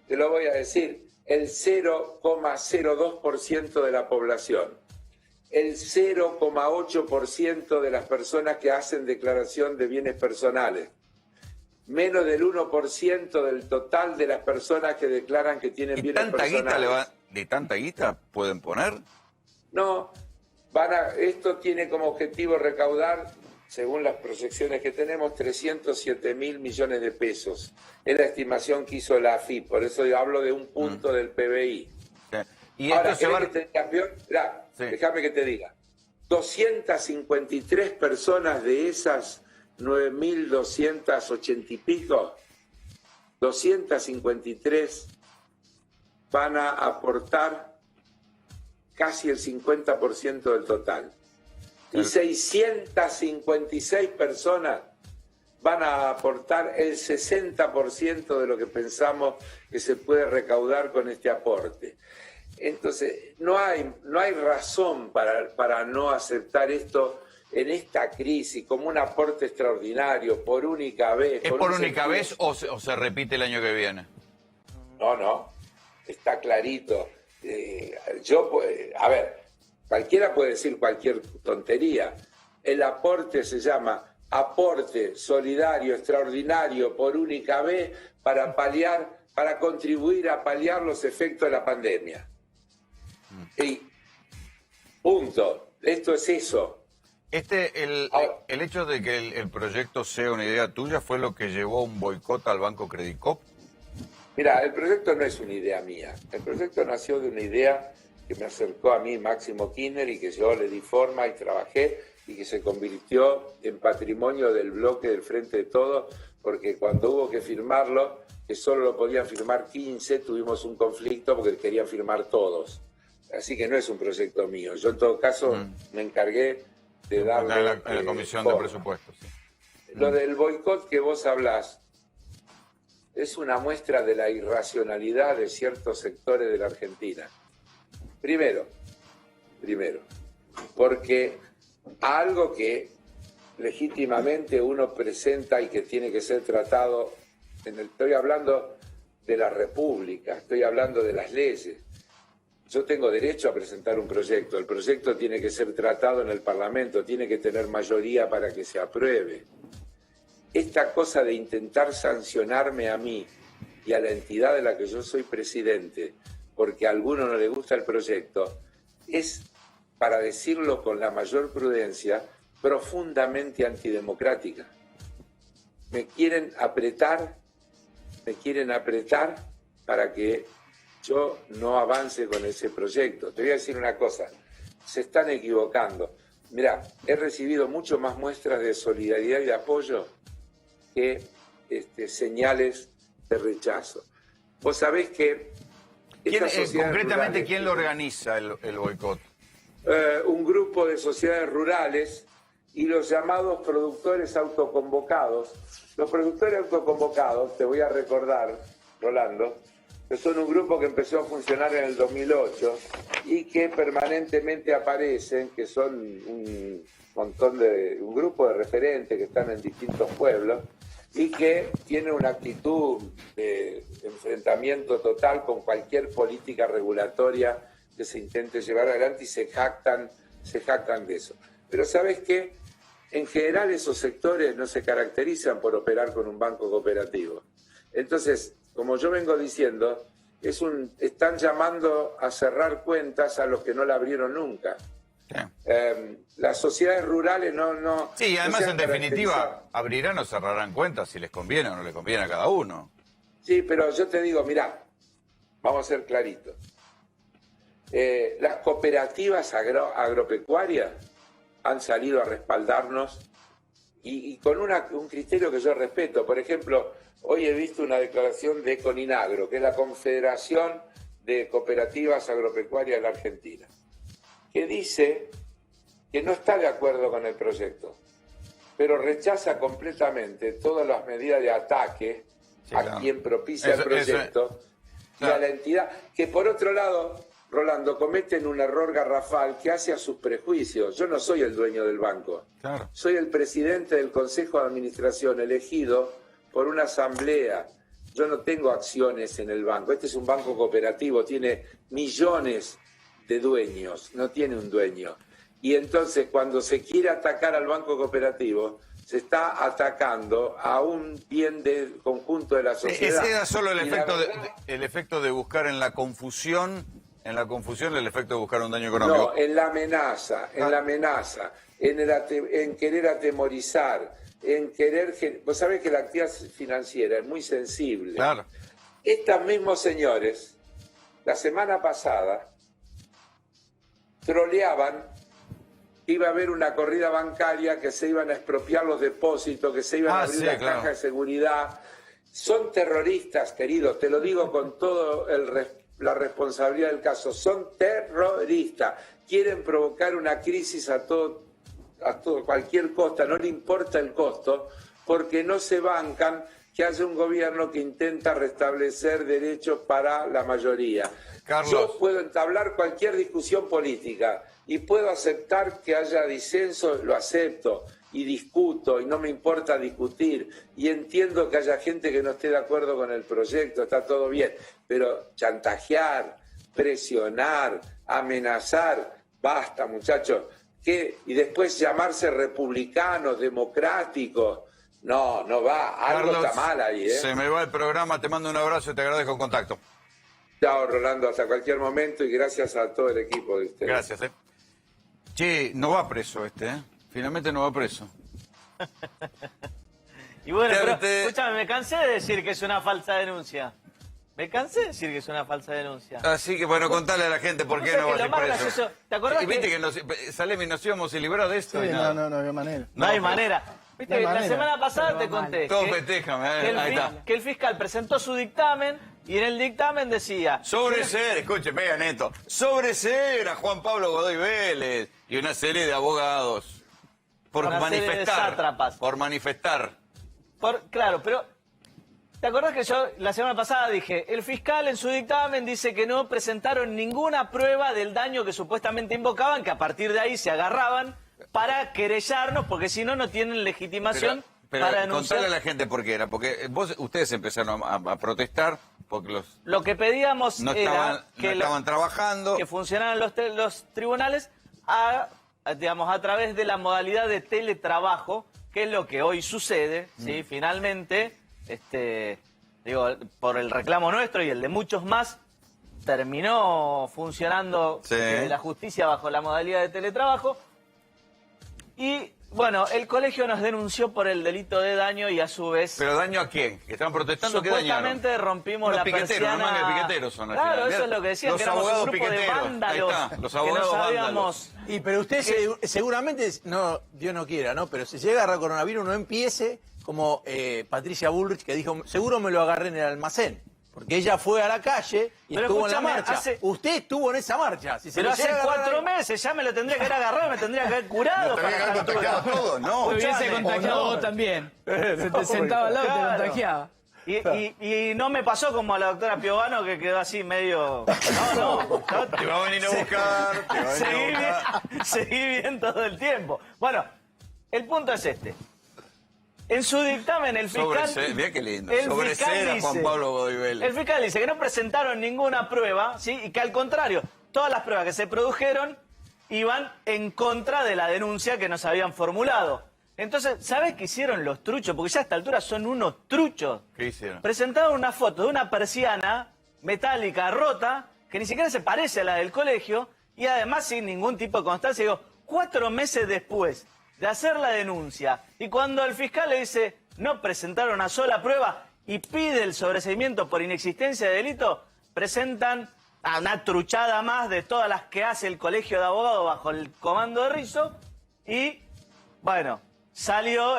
Te lo voy a decir, el 0,02% de la población, el 0,8% de las personas que hacen declaración de bienes personales, menos del 1% del total de las personas que declaran que tienen bienes personales. ¿De tanta guita pueden poner? No, esto tiene como objetivo recaudar, según las proyecciones que tenemos, 307.000 millones de pesos. Es la estimación que hizo la AFIP, por eso yo hablo de 1 punto del PBI. ¿Y ahora, esto se va... que te diga, sí. Déjame que te diga. 253 personas de esas 9.280 y pico, 253 van a aportar casi el 50% del total. Y 656 personas van a aportar el 60% de lo que pensamos que se puede recaudar con este aporte. Entonces, no hay razón para no aceptar esto en esta crisis como un aporte extraordinario, por única vez. ¿Es por única vez o se repite el año que viene? No, está clarito. A ver, cualquiera puede decir cualquier tontería. El aporte se llama aporte solidario extraordinario por única vez para contribuir a paliar los efectos de la pandemia. Y punto. Esto es eso. El hecho de que el proyecto sea una idea tuya fue lo que llevó a un boicot al Banco Credicop. Mira, el proyecto no es una idea mía. El proyecto nació de una idea que me acercó a mí Máximo Kirchner y que yo le di forma y trabajé y que se convirtió en patrimonio del bloque del Frente de Todos, porque cuando hubo que firmarlo, que solo lo podían firmar 15, tuvimos un conflicto porque querían firmar todos. Así que no es un proyecto mío. Yo en todo caso me encargué de darle... En la Comisión de Presupuestos. Sí. Lo del boicot que vos hablás es una muestra de la irracionalidad de ciertos sectores de la Argentina. Primero, porque algo que legítimamente uno presenta y que tiene que ser tratado, estoy hablando de la República, estoy hablando de las leyes. Yo tengo derecho a presentar un proyecto, el proyecto tiene que ser tratado en el Parlamento, tiene que tener mayoría para que se apruebe. Esta cosa de intentar sancionarme a mí y a la entidad de la que yo soy presidente, porque a alguno no le gusta el proyecto, es, para decirlo con la mayor prudencia, profundamente antidemocrática. Me quieren apretar para que yo no avance con ese proyecto. Te voy a decir una cosa, se están equivocando. Mirá, he recibido mucho más muestras de solidaridad y de apoyo que señales de rechazo. Vos sabés que... Concretamente, ¿quién lo organiza el boicot? Un grupo de sociedades rurales y los llamados productores autoconvocados. Los productores autoconvocados, te voy a recordar, Rolando, que son un grupo que empezó a funcionar en el 2008 y que permanentemente aparecen, que son un grupo de referentes que están en distintos pueblos y que tienen una actitud de enfrentamiento total con cualquier política regulatoria que se intente llevar adelante y se jactan de eso. Pero ¿sabes qué? En general esos sectores no se caracterizan por operar con un banco cooperativo. Entonces, como yo vengo diciendo, están llamando a cerrar cuentas a los que no la abrieron nunca. Las sociedades rurales no... Sí, y además no en definitiva abrirán o cerrarán cuentas si les conviene o no les conviene a cada uno. Sí, pero yo te digo, mirá, vamos a ser claritos. Las cooperativas agropecuarias han salido a respaldarnos y con un criterio que yo respeto. Por ejemplo, hoy he visto una declaración de Coninagro, que es la Confederación de Cooperativas Agropecuarias de la Argentina, que dice que no está de acuerdo con el proyecto, pero rechaza completamente todas las medidas de ataque quien propicia el proyecto y a la entidad, que por otro lado, Rolando, cometen un error garrafal que hace a sus prejuicios. Yo no soy el dueño del banco, soy el presidente del Consejo de Administración elegido por una asamblea. Yo no tengo acciones en el banco. Este es un banco cooperativo, tiene millones de dueños, no tiene un dueño. Y entonces cuando se quiere atacar al banco cooperativo, se está atacando a un bien del conjunto de la sociedad. Ese era solo el efecto de buscar en la confusión, el efecto de buscar un daño económico. No, en la amenaza, en querer atemorizar, en querer... Vos sabés que la actividad financiera es muy sensible. Claro. Estos mismos señores, la semana pasada, troleaban que iba a haber una corrida bancaria, que se iban a expropiar los depósitos, que se iban a abrir las cajas de seguridad. Son terroristas, queridos, te lo digo con todo la responsabilidad del caso. Son terroristas. Quieren provocar una crisis a cualquier costa, no le importa el costo, porque no se bancan que haya un gobierno que intenta restablecer derechos para la mayoría. Carlos. Yo puedo entablar cualquier discusión política y puedo aceptar que haya disenso, lo acepto y discuto y no me importa discutir y entiendo que haya gente que no esté de acuerdo con el proyecto, está todo bien, pero chantajear, presionar, amenazar Basta, muchachos. ¿Qué? Y después llamarse republicanos, democráticos. No, no va. Algo Carlos, está mal ahí, ¿eh? Se me va el programa, te mando un abrazo y te agradezco el contacto. Chao, Rolando, hasta cualquier momento y gracias a todo el equipo de ustedes. Gracias, Che, no va preso Finalmente no va preso. Y bueno, pero escúchame, me cansé de decir que es una falsa denuncia. Me cansé de decir que es una falsa denuncia. Así que bueno, contale a la gente por qué no va a ser preso. ¿Te acordás? Y viste que Salemi nos íbamos a librar de esto. Sí, y no había manera. No hay manera. Viste que la semana pasada te conté Todos festejan, ahí está. Que el fiscal presentó su dictamen y en el dictamen decía... Sobreseer, escúcheme, vean esto. Sobreseer a Juan Pablo Godoy Vélez y una serie de abogados por manifestar. Por manifestar. Claro, pero... ¿Te acordás que yo la semana pasada dije, el fiscal en su dictamen dice que no presentaron ninguna prueba del daño que supuestamente invocaban, que a partir de ahí se agarraban para querellarnos, porque si no, no tienen legitimación para denunciar? Contale a la gente por qué era, porque ustedes empezaron a protestar porque lo que pedíamos no era estaban trabajando, que funcionaran los tribunales a través de la modalidad de teletrabajo, que es lo que hoy sucede, ¿sí? Finalmente... por el reclamo nuestro y el de muchos más, terminó funcionando la justicia bajo la modalidad de teletrabajo. Y, bueno, el colegio nos denunció por el delito de daño y a su vez... ¿Pero daño a quién? ¿Que estaban protestando? ¿Qué dañaron? Supuestamente rompimos la persiana... Los mangas de piqueteros son al final. Claro, eso es lo que decían, los que éramos abogados un grupo de vándalos. Ahí está, los abogados vándalos. Y pero usted seguramente, no, Dios no quiera, ¿no? Pero si se agarra el coronavirus, no empiece... como Patricia Bullrich, que dijo, seguro me lo agarré en el almacén. Porque ella fue a la calle y estuvo en la marcha. Usted estuvo en esa marcha. Si pero hace 4 meses, ya me lo tendría que haber agarrado, me tendría que haber curado. ¿Te había contagiado todo? No. Te hubiese contagiado vos también. Se te sentaba al lado y te contagiaba. Y no me pasó como a la doctora Piovano, que quedó así medio... No. Te va a venir a buscar, Seguí bien todo el tiempo. Bueno, el punto es este. En su dictamen, el fiscal... Mirá qué lindo. Sobreseer a Juan Pablo Godoy Vélez. El fiscal dice que no presentaron ninguna prueba, ¿sí? Y que al contrario, todas las pruebas que se produjeron iban en contra de la denuncia que nos habían formulado. Entonces, ¿sabés qué hicieron los truchos? Porque ya a esta altura son unos truchos. ¿Qué hicieron? Presentaron una foto de una persiana metálica rota, que ni siquiera se parece a la del colegio, y además sin ningún tipo de constancia. Digo, 4 meses después de hacer la denuncia, y cuando el fiscal le dice no presentaron una sola prueba y pide el sobreseimiento por inexistencia de delito, presentan a una truchada más de todas las que hace el colegio de abogados bajo el comando de Rizzo, y bueno, salió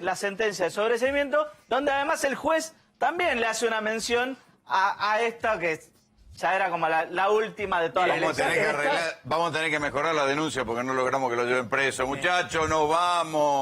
la sentencia de sobreseimiento, donde además el juez también le hace una mención a esta que ya era como la última de todas las vamos a tener que mejorar la denuncia porque no logramos que lo lleven preso. Muchachos, nos vamos.